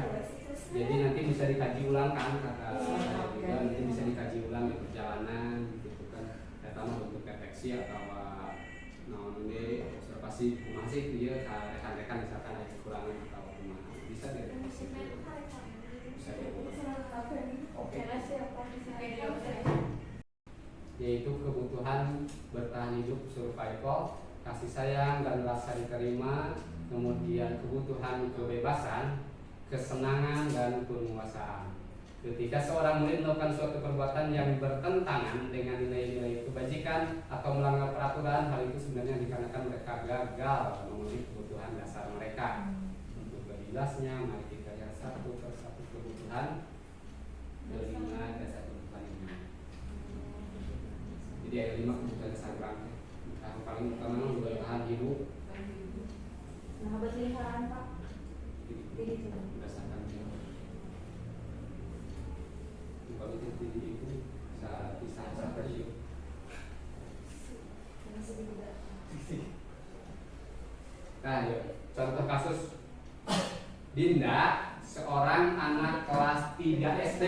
A: Jadi nanti bisa dikaji ulang kan kata saya juga nanti bisa dikaji ulang di perjalanan gitu kan. Data mah bentuk refleksi atau naon deh observasi kumaha sih dia rekan-rekan misalkan ada kekurangan atau kumaha bisa deh. Bisa ya. Oke. Yaitu kebutuhan bertahan hidup survival, kasih sayang dan rasa diterima, kemudian kebutuhan kebebasan, kesenangan dan penguasaan. Ketika seorang murid melakukan suatu perbuatan yang bertentangan dengan nilai-nilai kebajikan atau melanggar peraturan, hal itu sebenarnya dikarenakan mereka gagal memenuhi kebutuhan dasar mereka. Untuk lebih jelasnya, mari kita lihat satu persatu kebutuhan kelima dasar kebutuhan ini. Jadi ada 5 kebutuhan dasar bangsa. Yang paling utama bertahan hidup.
I: nah berlingkaran pak
A: Berdasarkan kalau itu bisa sampai yuk. Nah, yuk. Contoh kasus Dinda, seorang anak kelas 3 SD,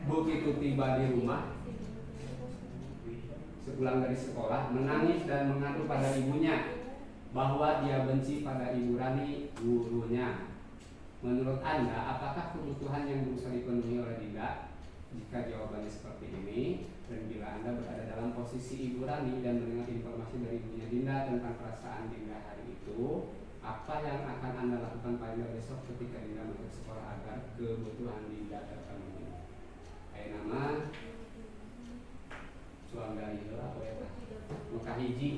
A: begitu tiba di rumah, sepulang dari sekolah, menangis dan mengadu pada ibunya bahwa dia benci pada Ibu Rani, gurunya. Menurut Anda, apakah kebutuhan yang berusaha dipenuhi oleh Dinda? Jika jawabannya seperti ini, dan bila Anda berada dalam posisi Ibu Rani dan mendengar informasi dari ibunya Dinda tentang perasaan Dinda hari itu, apa yang akan Anda lakukan pada besok ketika Dinda masuk sekolah agar kebutuhan Dinda terpenuhi? Kayak nama Suangga itu apa ya Pak? Muka hiji.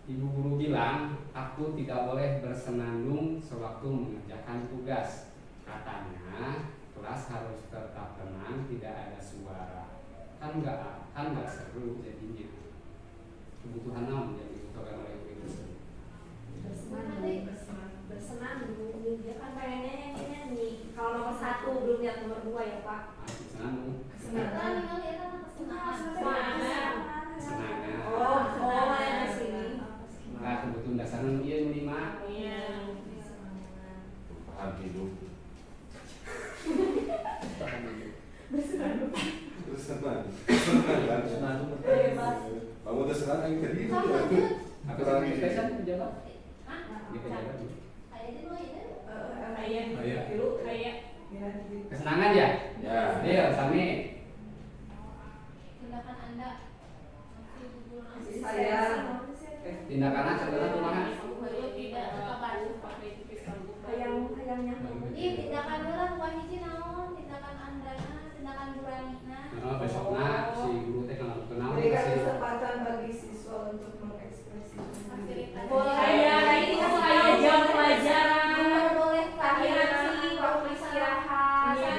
A: Ibu guru bilang, aku tidak boleh bersenandung sewaktu mengerjakan tugas. Katanya, kelas harus tetap tenang, tidak ada suara. Kan nggak seru jadinya. Kebutuhan namun yang dibutuhkan oleh ibu itu.
I: bersenandung dia kan pengennya nyanyi kalau nomor 1 belum lihat nomor 2 ya pak
A: Senandung.
D: Senang
I: oh yang sini
A: Nah, kebutuhan dasarnya dia 5.
C: Tahan hidup. Terus senang kan? Kamu terus senang yang tadi.
A: Apa sih spesial menjawab?
D: Hah?
A: Di pejabat dulu.
D: Kayak dulu ini.
G: Kayak
A: Kesenangan ya?
C: Ya.
A: Iya, Sami.
D: Tindakan Anda masih gugur
E: Kasih sayang.
A: Tindakan contohnya kumaha?
G: Kalau tidak kabar pakai tipis rambut.
I: Hayang-hayangnya.
D: Ih, tindakan orang bukan hiji naon, tindakan Anda tindakan Buranina.
A: Nah, besoknya si guru teh kalau kenal
E: Berikan
A: si
E: kesempatan bagi siswa untuk mengekspresikan diri.
G: Kayak ini kan kayak jam pelajaran.
D: Boleh
I: Akhiran
D: kalian
I: sih waktu istirahat.
G: Iya.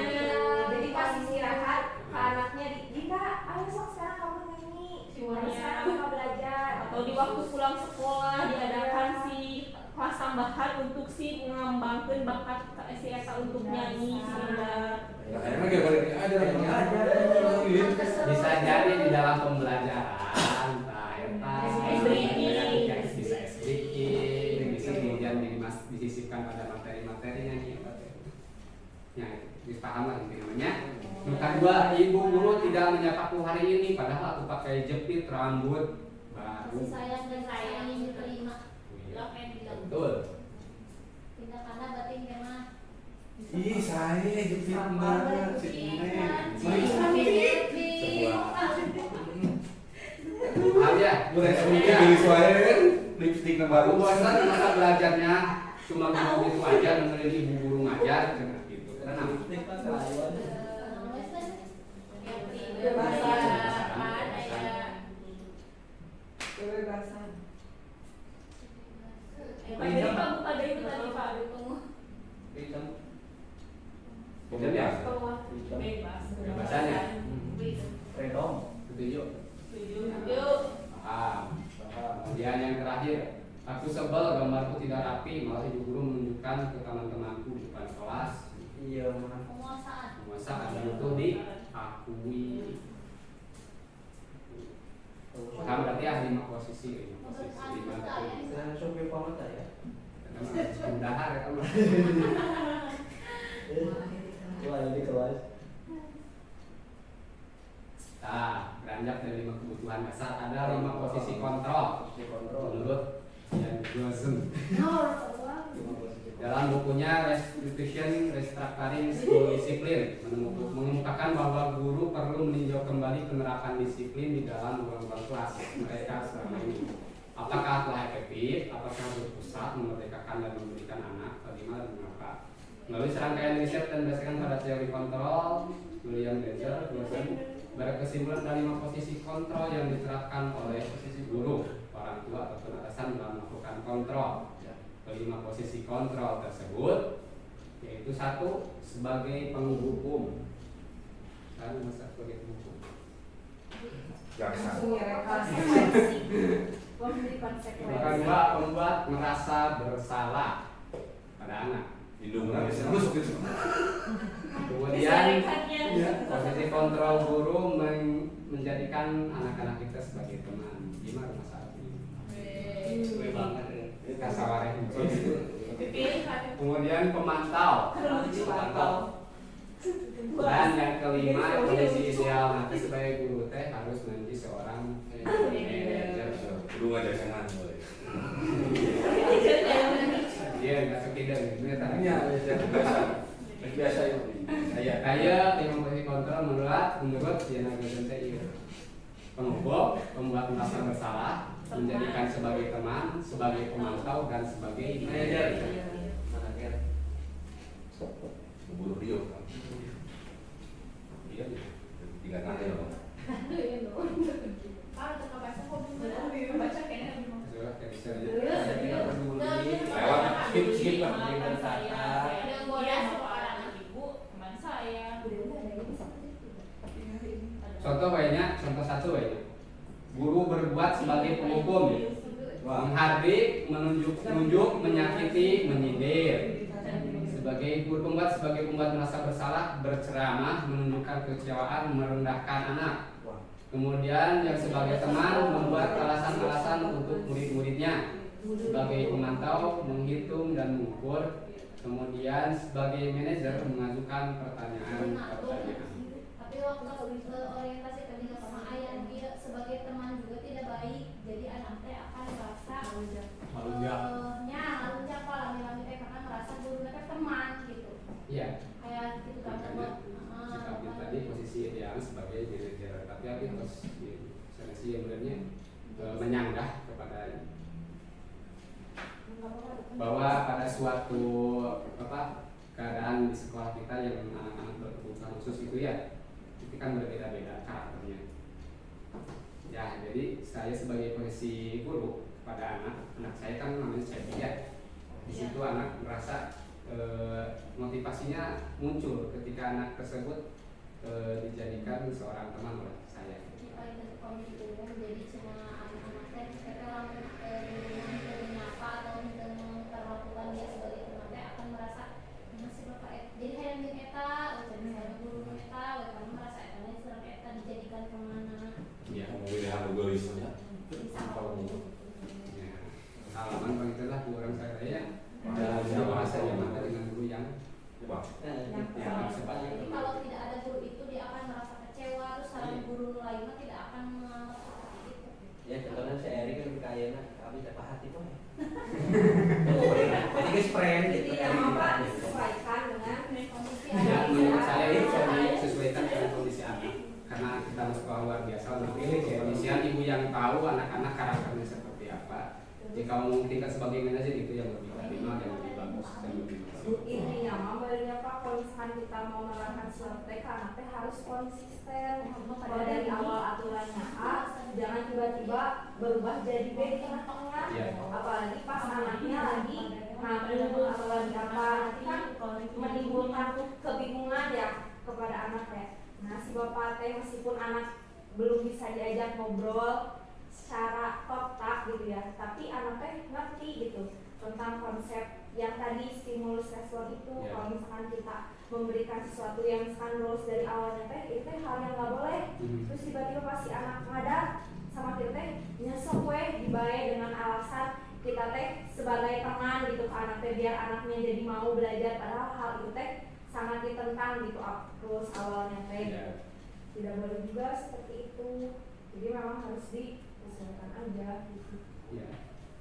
I: Jadi pas istirahat ke anaknya Dita, ayo sok sekarang kamu nyanyi. Ayo sekarang kamu belajar.
G: Atau di waktu pulang sekolah diadakan si kelas tambahan untuk si mengembangkan bakat si Esa untuk nyanyi sehingga
C: Nah, emang gak balik aja
A: bisa jadi di dalam pembelajaran bisa sedikit bisa kemudian disisipkan pada materi-materinya gitu. Ya, dipaham lah intinya. Yang kedua, ibu guru tidak menyapaku hari ini padahal aku pakai jepit rambut baru.
D: kasih sayang dan sayang yang diterima.
G: love and belong.
A: Betul.
D: Tindakannya berarti kemana?
C: Ih, saya jepit banget si Neng.
A: Paham ya?
C: Boleh beli suara kan lipstick yang baru.
A: Aku bosan masa belajarnya cuma gitu aja dengerin ibu guru ngajar gitu. Tenang.
E: Kebebasan.
G: Jadi Pak ada itu tadi Pak
A: Kemudian ya,
G: bebas.
A: kebebasannya.
H: Freedom.
A: Setuju.
G: Yuk.
A: Paham. Kemudian yang terakhir, aku sebel gambarku tidak rapi, malah ibu guru menunjukkan ke teman-temanku di depan kelas.
H: Iya, mana?
D: Penguasaan.
A: Masa ada itu diakui. Paham berarti ya 5 posisi, 5 posisi, 5 posisi.
H: Dan sopir pamata ya.
A: Udah ya kamu.
H: Wah, di kelas.
A: Nah, beranjak dari 5 kebutuhan dasar ada 5 posisi kontrol. Menurut Ian Johnson. Dalam bukunya Restitution Restructuring School Discipline mengemukakan bahwa guru perlu meninjau kembali penerapan disiplin di dalam ruang kelas mereka selama ini. Apakah telah efektif? Apakah berpusat memerdekakan dan memberikan anak? Bagaimana dan mengapa? Melalui serangkaian riset dan berdasarkan pada teori kontrol, William Blazer berkesimpulan dari 5 posisi kontrol yang diterapkan oleh posisi guru, orang tua ataupun atasan dalam melakukan kontrol. Kelima posisi kontrol tersebut yaitu 1 sebagai penghukum, 1 sebagai penghukum,
C: Jaksa.
A: maka 2 membuat merasa bersalah pada anak.
C: Hidungnya bisa masuk gitu.
A: Kemudian posisi kontrol guru menjadikan anak-anak kita sebagai teman. Gimana Mas Abi? Gue banget ya. Kasawarin. Kemudian pemantau. Dan yang kelima kondisi ideal nanti sebagai guru teh harus nanti seorang manajer.
C: Kudu ngajak sengan boleh.
A: Dia nggak sekedar ini tadi.
C: Iya, biasa itu.
A: Kayak yang posisi kontrol menurut Diana Gazente iya. Penghubung, membuat merasa bersalah, menjadikan sebagai teman, sebagai pemantau dan sebagai manajer.
H: Manajer.
C: Buru Rio kan.
A: Iya.
C: 3 kali loh. Lewat.
A: Skip lah. Contoh kayaknya, contoh 1 kayaknya. Guru berbuat sebagai penghukum, menghardik, menunjuk, menyakiti, menyindir. Sebagai guru pembuat, sebagai pembuat merasa bersalah, berceramah, menunjukkan kekecewaan, merendahkan anak. Kemudian yang sebagai teman membuat alasan-alasan untuk murid-muridnya. Sebagai pemantau, menghitung dan mengukur. Kemudian sebagai manajer mengajukan pertanyaan-pertanyaan.
D: Tapi waktu orientasi tadi sama ayah dia sebagai teman juga tidak baik, jadi anak teh akan merasa
A: Malu dia.
D: nya
A: sih sebenarnya menyanggah kepada bahwa pada suatu keadaan di sekolah kita yang anak-anak berkebutuhan khusus itu ya, itu kan berbeda-beda karakternya. Ya, jadi saya sebagai posisi guru kepada anak saya kan namanya Cepi ya. Di situ anak merasa motivasinya muncul ketika anak tersebut dijadikan seorang teman oleh saya.
D: Jadi cuma anak-anak mereka menyapa atau memperlakukan dia sebagai teman akan merasa masih bapak jadi hayang jeung eta, jadi saya guru eta, kamu merasa etanya serang eta dijadikan kemana?
A: Ya,
C: pemilihan egoisnya.
D: Bisa
A: ya. Pengalaman paling itulah orang saya dalam bahasa yang mata dengan guru yang
D: jadi kalau tidak ada guru itu dia akan merasa kecewa, terus saran guru lainnya tidak akan seperti itu.
H: Ya contohnya si Eri kan kayaknya kami dapat hati tuh. Jadi guys friend gitu.
I: Jadi yang apa disesuaikan dengan
D: Kondisi
A: ya,
D: anak.
A: menurut saya itu disesuaikan dengan kondisi anak. Karena kita sekolah luar biasa, memilih kondisian ibu yang tahu anak-anak karakternya seperti apa. Jika memungkinkan sebagai manajer itu yang lebih optimal, yang lebih bagus dan lebih bagus.
I: intinya mah barunya Pak, kalau misalkan kita mau menerapkan suatu TK, anaknya harus konsisten. Kalau dari awal aturannya A, jangan tiba-tiba berubah jadi B di tengah-tengah.
A: Ya.
I: Apalagi pas anaknya lagi ngabur atau lagi apa, nanti kan menimbulkan kebingungan ya kepada anak ya. Nah si bapak teh meskipun anak belum bisa diajak ngobrol secara total gitu ya, tapi anak teh ngerti gitu tentang konsep yang tadi stimulus respon itu.
A: Ya.
I: Kalau misalkan kita memberikan sesuatu yang misalkan lulus dari awalnya teh, itu teh hal yang nggak boleh. Terus tiba-tiba pasti anak ngadat sama kita teh nyesek weh dibayar dengan alasan kita teh sebagai teman gitu ke anak teh biar anaknya jadi mau belajar, padahal hal itu teh sangat ditentang gitu terus awalnya teh.
A: Ya.
I: Tidak boleh juga seperti itu. Jadi memang harus disesuaikan aja gitu.
A: Ya,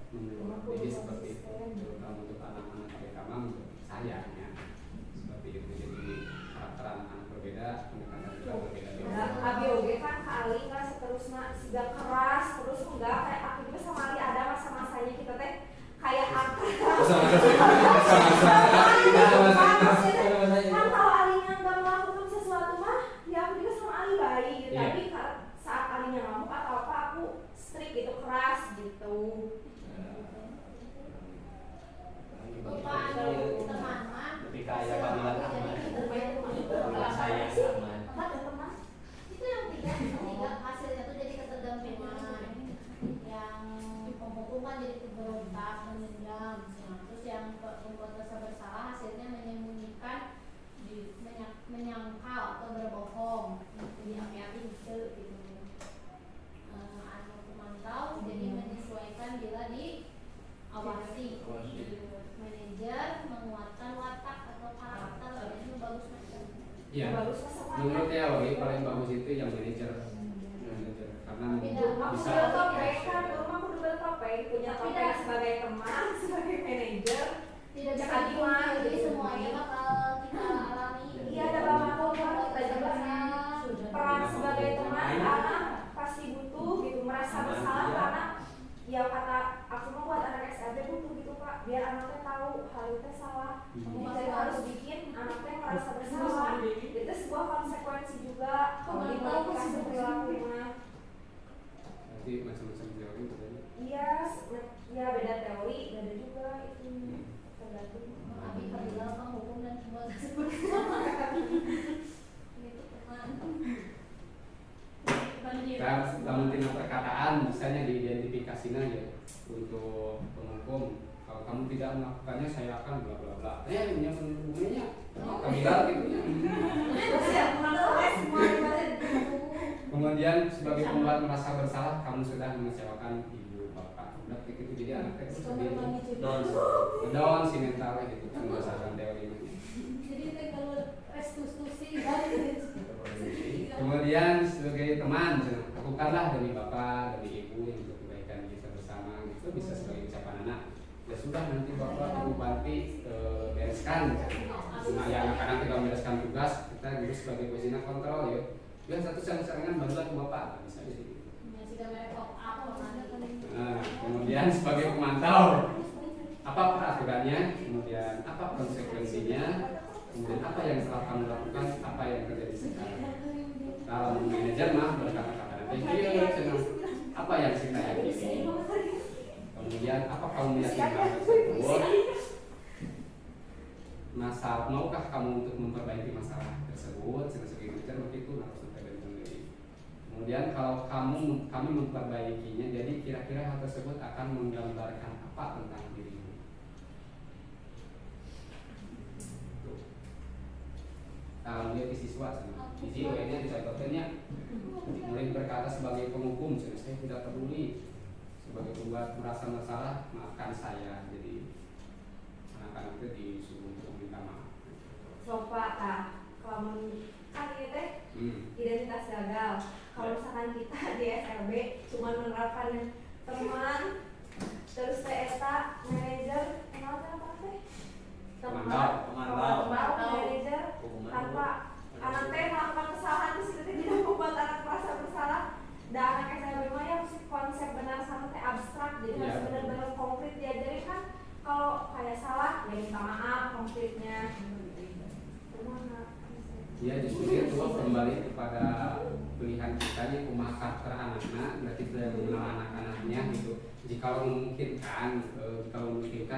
A: jadi seperti itu, terutama untuk anak-anak terutama untuk saya ya, seperti itu. Jadi karakter anak-anak berbeda, pendekatan kita berbeda-beda.
I: Nah, ABOG kan kali nggak seterusnya sudah keras terus enggak kayak aku juga sama Ali ada masa-masanya kita teh kayak apa? Kan kalau Alinya nggak melakukan sesuatu mah, ya aku juga sama Ali baik gitu.
A: Iya.
I: Tapi saat Alinya ngamuk atau apa aku strict gitu keras gitu.
D: Bapak teman mah
H: Lebih kaya panggilan aman.
D: Panggilan
H: Saya aman.
D: teman itu yang tiga hasilnya tuh jadi ketergantungan, yang penghukuman jadi pemberontak, menendam. Nah, terus yang membuat rasa bersalah hasilnya menyembunyikan, menyangkal atau berbohong, jadi hati-hati gitu. Anu pemantau jadi menyesuaikan bila diawasi. Manajer menguatkan watak atau karakter, ini bagus macam.
A: Ya,
I: Bagus lah semuanya.
A: menurut teori paling bagus itu yang manajer, karena
I: Aku
A: bisa.
I: juga topeng kan, rumah aku juga topeng, punya
D: Tapi
I: topeng sebagai teman, sebagai manajer.
D: Tidak bisa
I: Jadi
D: jadi semuanya bakal kita alami.
I: Iya ada bapak aku kita juga peran sebagai teman anak pasti butuh gitu merasa bersalah karena ya kata aku mau buat anak SRD butuh gitu Pak biar anaknya tahu hal itu salah. Jadi harus bikin anaknya merasa bersalah. Itu sebuah konsekuensi juga kalau dimodifikasi perilakunya.
A: Nanti macam-macam teori misalnya.
I: Iya, ya beda teori, beda juga itu tergantung.
D: Abi perihal hukum dan semua tersebut. Itu teman.
A: Dalam tina perkataan misalnya diidentifikasinya ya untuk penghukum. Kalau kamu tidak melakukannya, saya akan bla bla bla. Yang hubungannya, kabilah gitu ya. Kemudian sebagai pembuat merasa bersalah, kamu sudah mengecewakan ibu bapak. Udah gitu jadi anaknya itu sendiri. Down si mentalnya gitu kan berdasarkan teori ini.
D: Jadi kalau restitusi
A: Kemudian sebagai teman, lakukanlah demi bapak, demi ibu yang untuk kebaikan kita bersama. Itu bisa sebagai ucapan anak. Ya sudah nanti bapak ibu bantu bereskan. Nah yang anak-anak tidak membereskan tugas, kita juga sebagai posisinya kontrol ya. Yang satu serangan bantuan bapak bisa di sini.
D: masih tidak merepot apa mana kan.
A: Nah, kemudian sebagai pemantau, apa peraturannya, kemudian apa konsekuensinya, kemudian apa yang telah kamu lakukan, apa yang terjadi sekarang. Kalau manajer mah berkata-kata nanti senang apa yang kita yakini, kemudian apa kamu meyakinkan tersebut, masalah maukah kamu untuk memperbaiki masalah tersebut, sebagai manajer begitu harus sampai dari. Kemudian kalau kami memperbaikinya, jadi kira-kira hal tersebut akan menggambarkan apa tentang dirimu. Kalau dia siswa, isi W-nya dicatatnya, murid berkata sebagai penghukum, saya tidak peduli, sebagai pembuat merasa masalah, maafkan saya. Jadi anak-anak itu disuruh untuk minta maaf.
I: Sopa, kalau kan ini teh identitas gagal. Kalau misalkan kita di SLB cuma menerapkan teman, terus TSA, manajer, apa teh?
H: Pemantau.
I: Manajer, tanpa anak teh melakukan kesalahan terus itu tidak membuat anak merasa bersalah. Dan anak SLB mah ya konsep benar sama teh abstrak, jadi harus benar-benar konkret diajari kan. Kalau kayak salah, ya minta maaf konkretnya.
A: Ya justru itu kembali kepada pilihan kita nya kumaha karakter anaknya, berarti kita yang mengenal anak-anaknya gitu. Jika memungkinkan,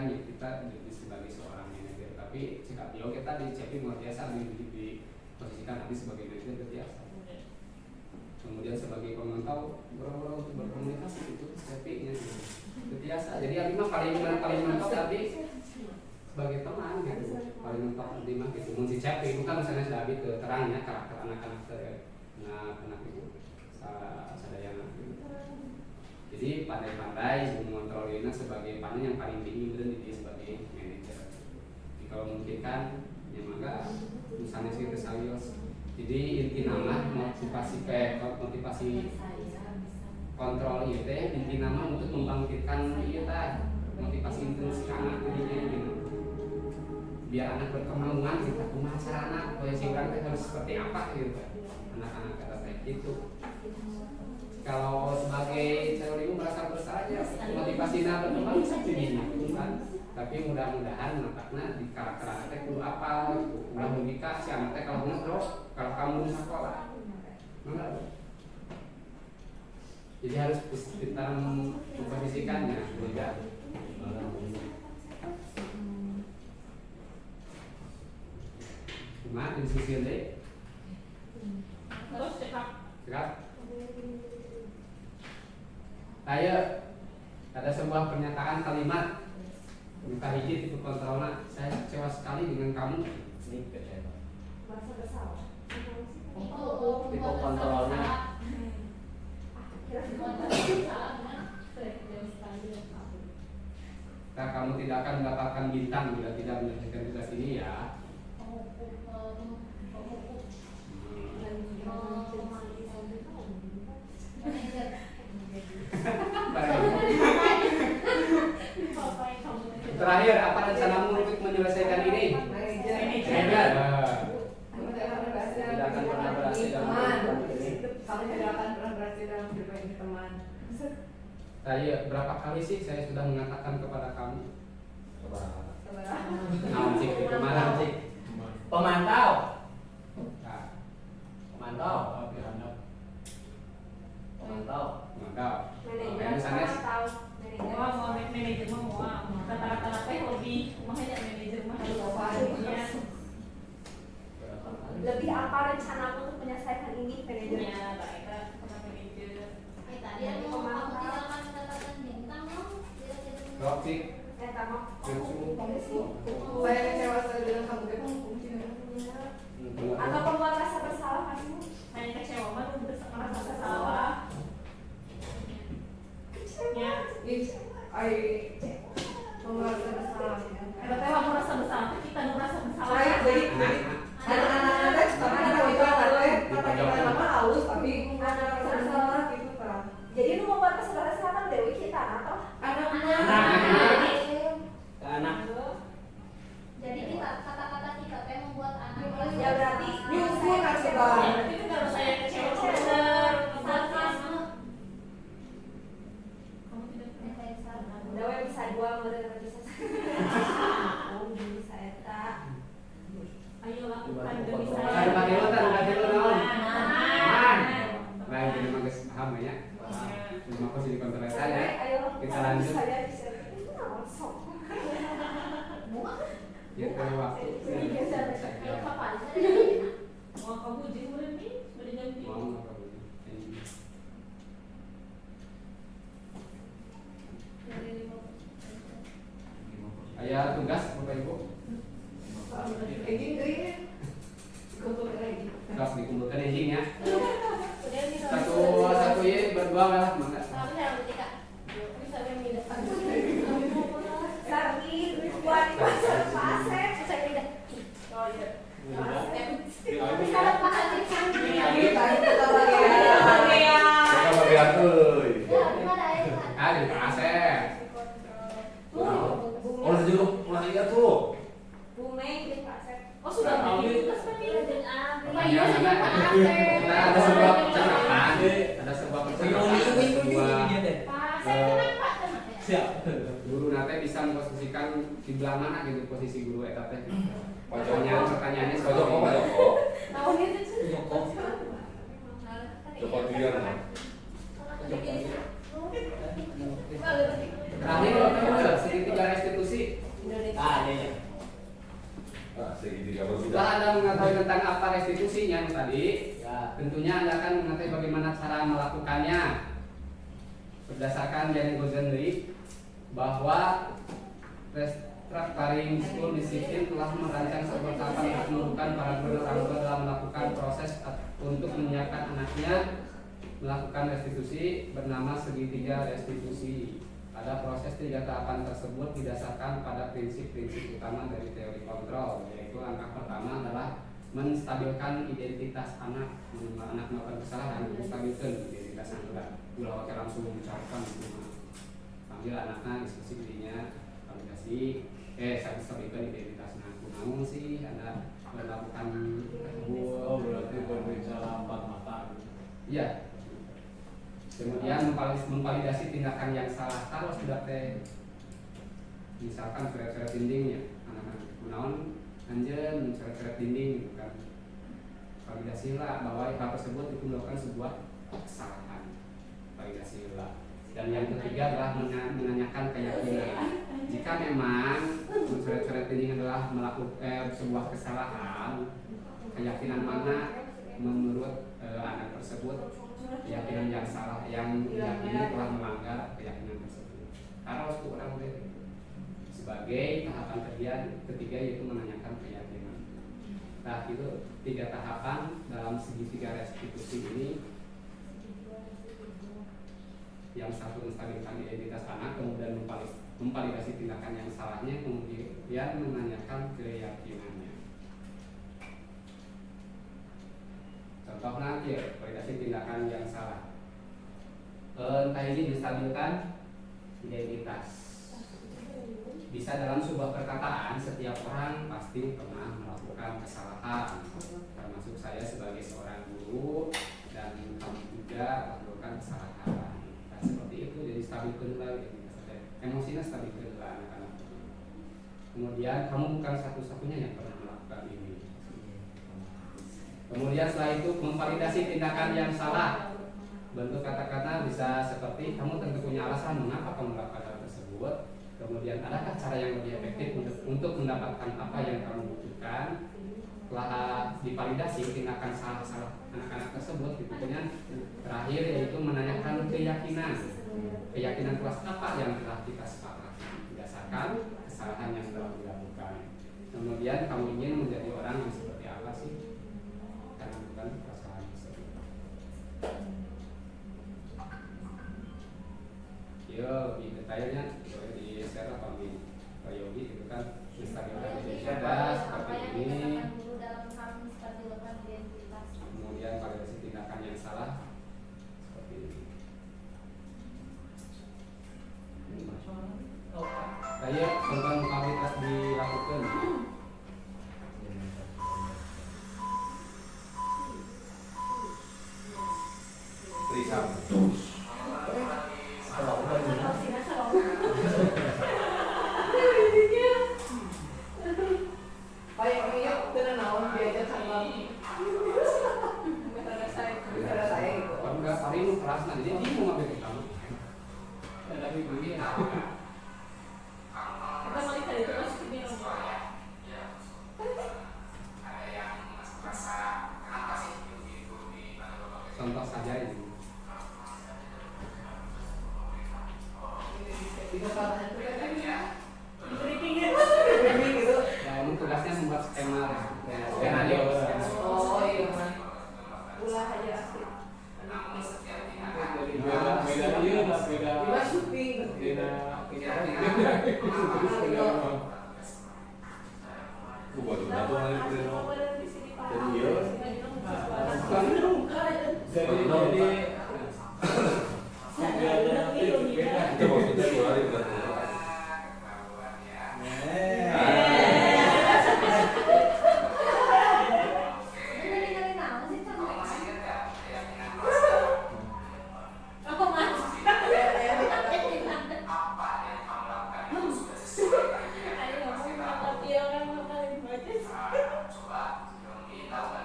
A: ya kita jadi sebagai seorang manajer. Tapi jika beliau kita di CP luar biasa diposisikan nanti sebagai manajer biasa. Kemudian sebagai pemantau berapa untuk berkomunikasi itu CP-nya biasa. Jadi abi mah paling mentok tapi sebagai teman gitu, paling mentok di mah gitu. Mun si CP itu kan misalnya sudah abi terangnya karakter anak-anak anak itu sadayana gitu. Jadi pandai-pandai mengontrolnya sebagai panen yang paling tinggi dan dia sebagai manajer. Jadi kalau memungkinkan ya maka misalnya sih sales. Jadi inti nama motivasi kontrol itu inti nama untuk membangkitkan motivasi intrinsik anak dirinya gitu. Biar anak berkemauan kita kumaha anak posisi orang harus seperti apa gitu anak-anak kata saya gitu. Kalau sebagai teori merasa bersalah ya motivasinya berkembang bisa begini kan. Tapi mudah-mudahan nampaknya di karakter anaknya kudu apa gitu. Udah memika si anaknya kalau ngetrok, kalau kamu di sekolah enggak. Jadi harus pintar memposisikannya tidak. Gimana diskusi deh?
G: Terus cekap.
A: Saya ada sebuah pernyataan kalimat buka hiji tipe kontrolnya. Saya kecewa sekali dengan kamu. Ini kecewa.
I: Merasa bersalah.
H: Tipe kontrolnya.
A: Kamu tidak akan mendapatkan bintang bila tidak menyelesaikan tugas ini ya. Terakhir, apa rencanamu untuk menyelesaikan ini? Manajer. Tidak akan pernah berhasil dalam ini.
E: Kamu tidak akan pernah berhasil dalam berbagi teman.
A: Saya berapa kali sih saya sudah mengatakan kepada kamu?
H: Pemantau.
I: Manajer atau
G: Mau manajer mah kata-kata teh lebih kumaha manajer mah harus
I: lebih apa rencana untuk menyelesaikan ini manajer?
G: ya baik manajer.
D: Tadi aku kamu tidak akan mendapatkan bintang loh.
A: Toxic.
E: Saya kecewa sekali dengan kamu
I: Atau pembuat rasa bersalah kamu?
G: Hanya kecewa mah merasa bersalah. Ya.
E: merasa bersalah.
G: Kalau kamu merasa bersalah, kita merasa bersalah.
E: Saya jadi anak-anak tapi kata-kata nama halus tapi merasa bersalah gitu kan.
I: Jadi lu membuat rasa bersalah kan Dewi kita atau?
H: Anak.
D: Jadi kita kata-kata kita pengen membuat anak.
I: Ya berarti
E: Nyusul kan sih bang.
G: Itu kalau saya kecewa benar.
A: Ada pakai motor, pakai naon? Man. Lain jadi mah geus paham ya. Cuma posisi kontrol saya. Kita lanjut. Gitu waktu.
G: Mau kamu jemuran nih, boleh ganti.
A: Mau apa boleh? Aya tugas Bapak Ibu. Tos dikumpulkan engine ya. Satu ya berdua lah mangga.
C: Bagian euy.
A: Di Asep.
C: Oh, dulu mulai ya tuh.
G: Oh sudah ambil tugas pemilihan.
A: Ada sebuah pencerahan, ada sebuah pencerahan, ada sebuah guru nate bisa memposisikan di belah mana gitu posisi guru eta teh. Pertanyaannya
C: Pak Joko. Joko Dian.
A: terakhir kalau segitiga restitusi.
H: Iya.
C: Segitiga berbeda.
A: Setelah Anda mengetahui tentang apa restitusinya tadi,
H: Ya.
A: tentunya Anda akan mengetahui bagaimana cara melakukannya. Berdasarkan Jane Gozenry bahwa Restructuring School Discipline telah merancang sebuah tahapan untuk menentukan para guru dan orang tua dalam melakukan proses untuk menyiapkan anaknya melakukan restitusi bernama segitiga restitusi. Pada proses 3 tahapan tersebut didasarkan pada prinsip-prinsip utama dari teori kontrol, yaitu langkah pertama adalah menstabilkan identitas anak melakukan kesalahan, menstabilkan identitas anak. Ulah pakai langsung mengucapkan panggil anaknya, diskusi dirinya, validasi, saya stabilkan identitas anak. Namun sih Anda melakukan
B: Oh, berarti berbicara 4 mata.
A: iya. Kemudian memvalidasi tindakan yang salah. Kalau sudah misalkan coret-coret dindingnya, anak-anak kunaon anjeun coret-coret dinding gitu kan. Validasilah bahwa hal tersebut itu melakukan sebuah kesalahan. Validasilah. Dan yang ketiga adalah menanyakan keyakinan. Jika memang coret-coret dinding adalah melakukan sebuah kesalahan, keyakinan mana menurut anak tersebut keyakinan yang salah, yang diyakini telah melanggar keyakinan tersebut. Karena waktu orang sebagai tahapan ketiga yaitu menanyakan keyakinan. Nah itu 3 tahapan dalam segitiga restitusi ini. Yang satu menstabilkan identitas anak, kemudian memvalidasi tindakan yang salahnya, kemudian menanyakan keyakinannya. Contohnya ya, validasi tindakan yang salah. Entah ini menstabilkan identitas. Bisa dalam sebuah perkataan, setiap orang pasti pernah melakukan kesalahan, termasuk saya sebagai seorang guru dan kamu juga melakukan kesalahan. Nah, seperti itu, jadi stabilkan lagi emosinya, stabilkan anak-anak. Kemudian kamu bukan satu-satunya yang pernah melakukan ini. Kemudian setelah itu memvalidasi tindakan yang salah. Bentuk kata-kata bisa seperti kamu tentu punya alasan mengapa kamu melakukan hal tersebut. Kemudian adakah cara yang lebih efektif untuk mendapatkan apa yang kamu butuhkan. Setelah divalidasi tindakan salah anak-anak tersebut, kemudian terakhir yaitu menanyakan keyakinan. Keyakinan kelas apa yang telah kita sepakati berdasarkan kesalahan yang telah dilakukan. Kemudian kamu ingin menjadi orang yang seperti apa sih? Karena bukan kesalahan tersebut. Yo, di detailnya boleh di share apa di Pak Yogi itu kan Instagram cerdas seperti ini. Kemudian validasi tindakan yang salah seperti ini. Saya contoh kapasitas dilakukan.
C: Trisam.
E: Ayo, tenang.
A: saja ini. Ya, ini tugasnya membuat skema. Skema dia.
E: Oh iya mah. Ulah aja asik.
B: Beda iya lah, beda
E: Ulah syuting.
B: beda
C: Buat satu hari itu. Jadi iya. Itu maksudnya 2 hari berarti.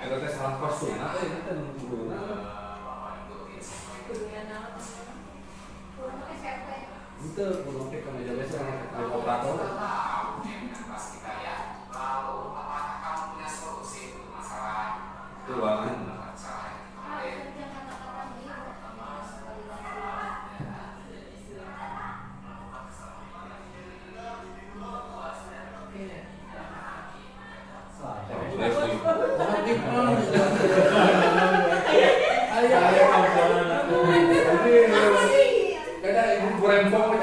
C: Itu teh salah kostum. Apa ini teh nunggu.
A: Itu belum ke meja biasa yang operator.
C: Itu banget. Kada ibu kurempong.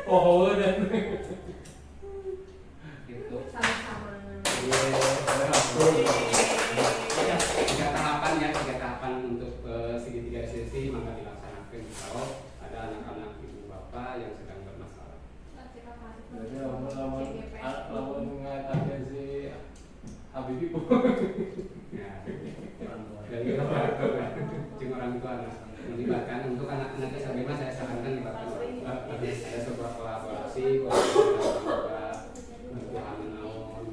B: Oh, dan
A: Gitu.
D: Sama-sama.
A: Tiga tahapan ya, 3 tahapan untuk segitiga esensi maka dilaksanakan kalau ada anak-anak ibu bapak yang sedang bermasalah.
B: jadi lamun ngatakan si Habibie
A: Ya. Dan itu jeung orang tua melibatkan untuk anak-anak SMA saya sarankan libatkan ada sebuah kolaborasi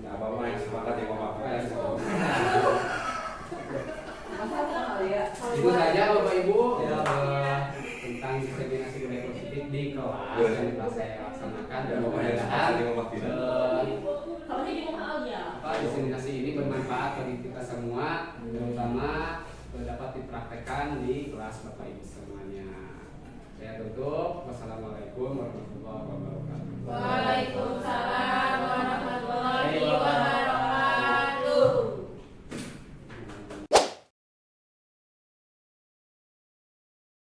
C: Apa mah yang sepakat yang ngomong apa
A: itu saja Bapak Ibu ya, tentang diseminasi budaya positif di kelas yang telah saya laksanakan dan mudah-mudahan diseminasi ini bermanfaat bagi kita semua, terutama dapat dipraktekkan di kelas Bapak Ibu semuanya. Saya tutup. Wassalamualaikum warahmatullahi wabarakatuh.
D: Waalaikumsalam.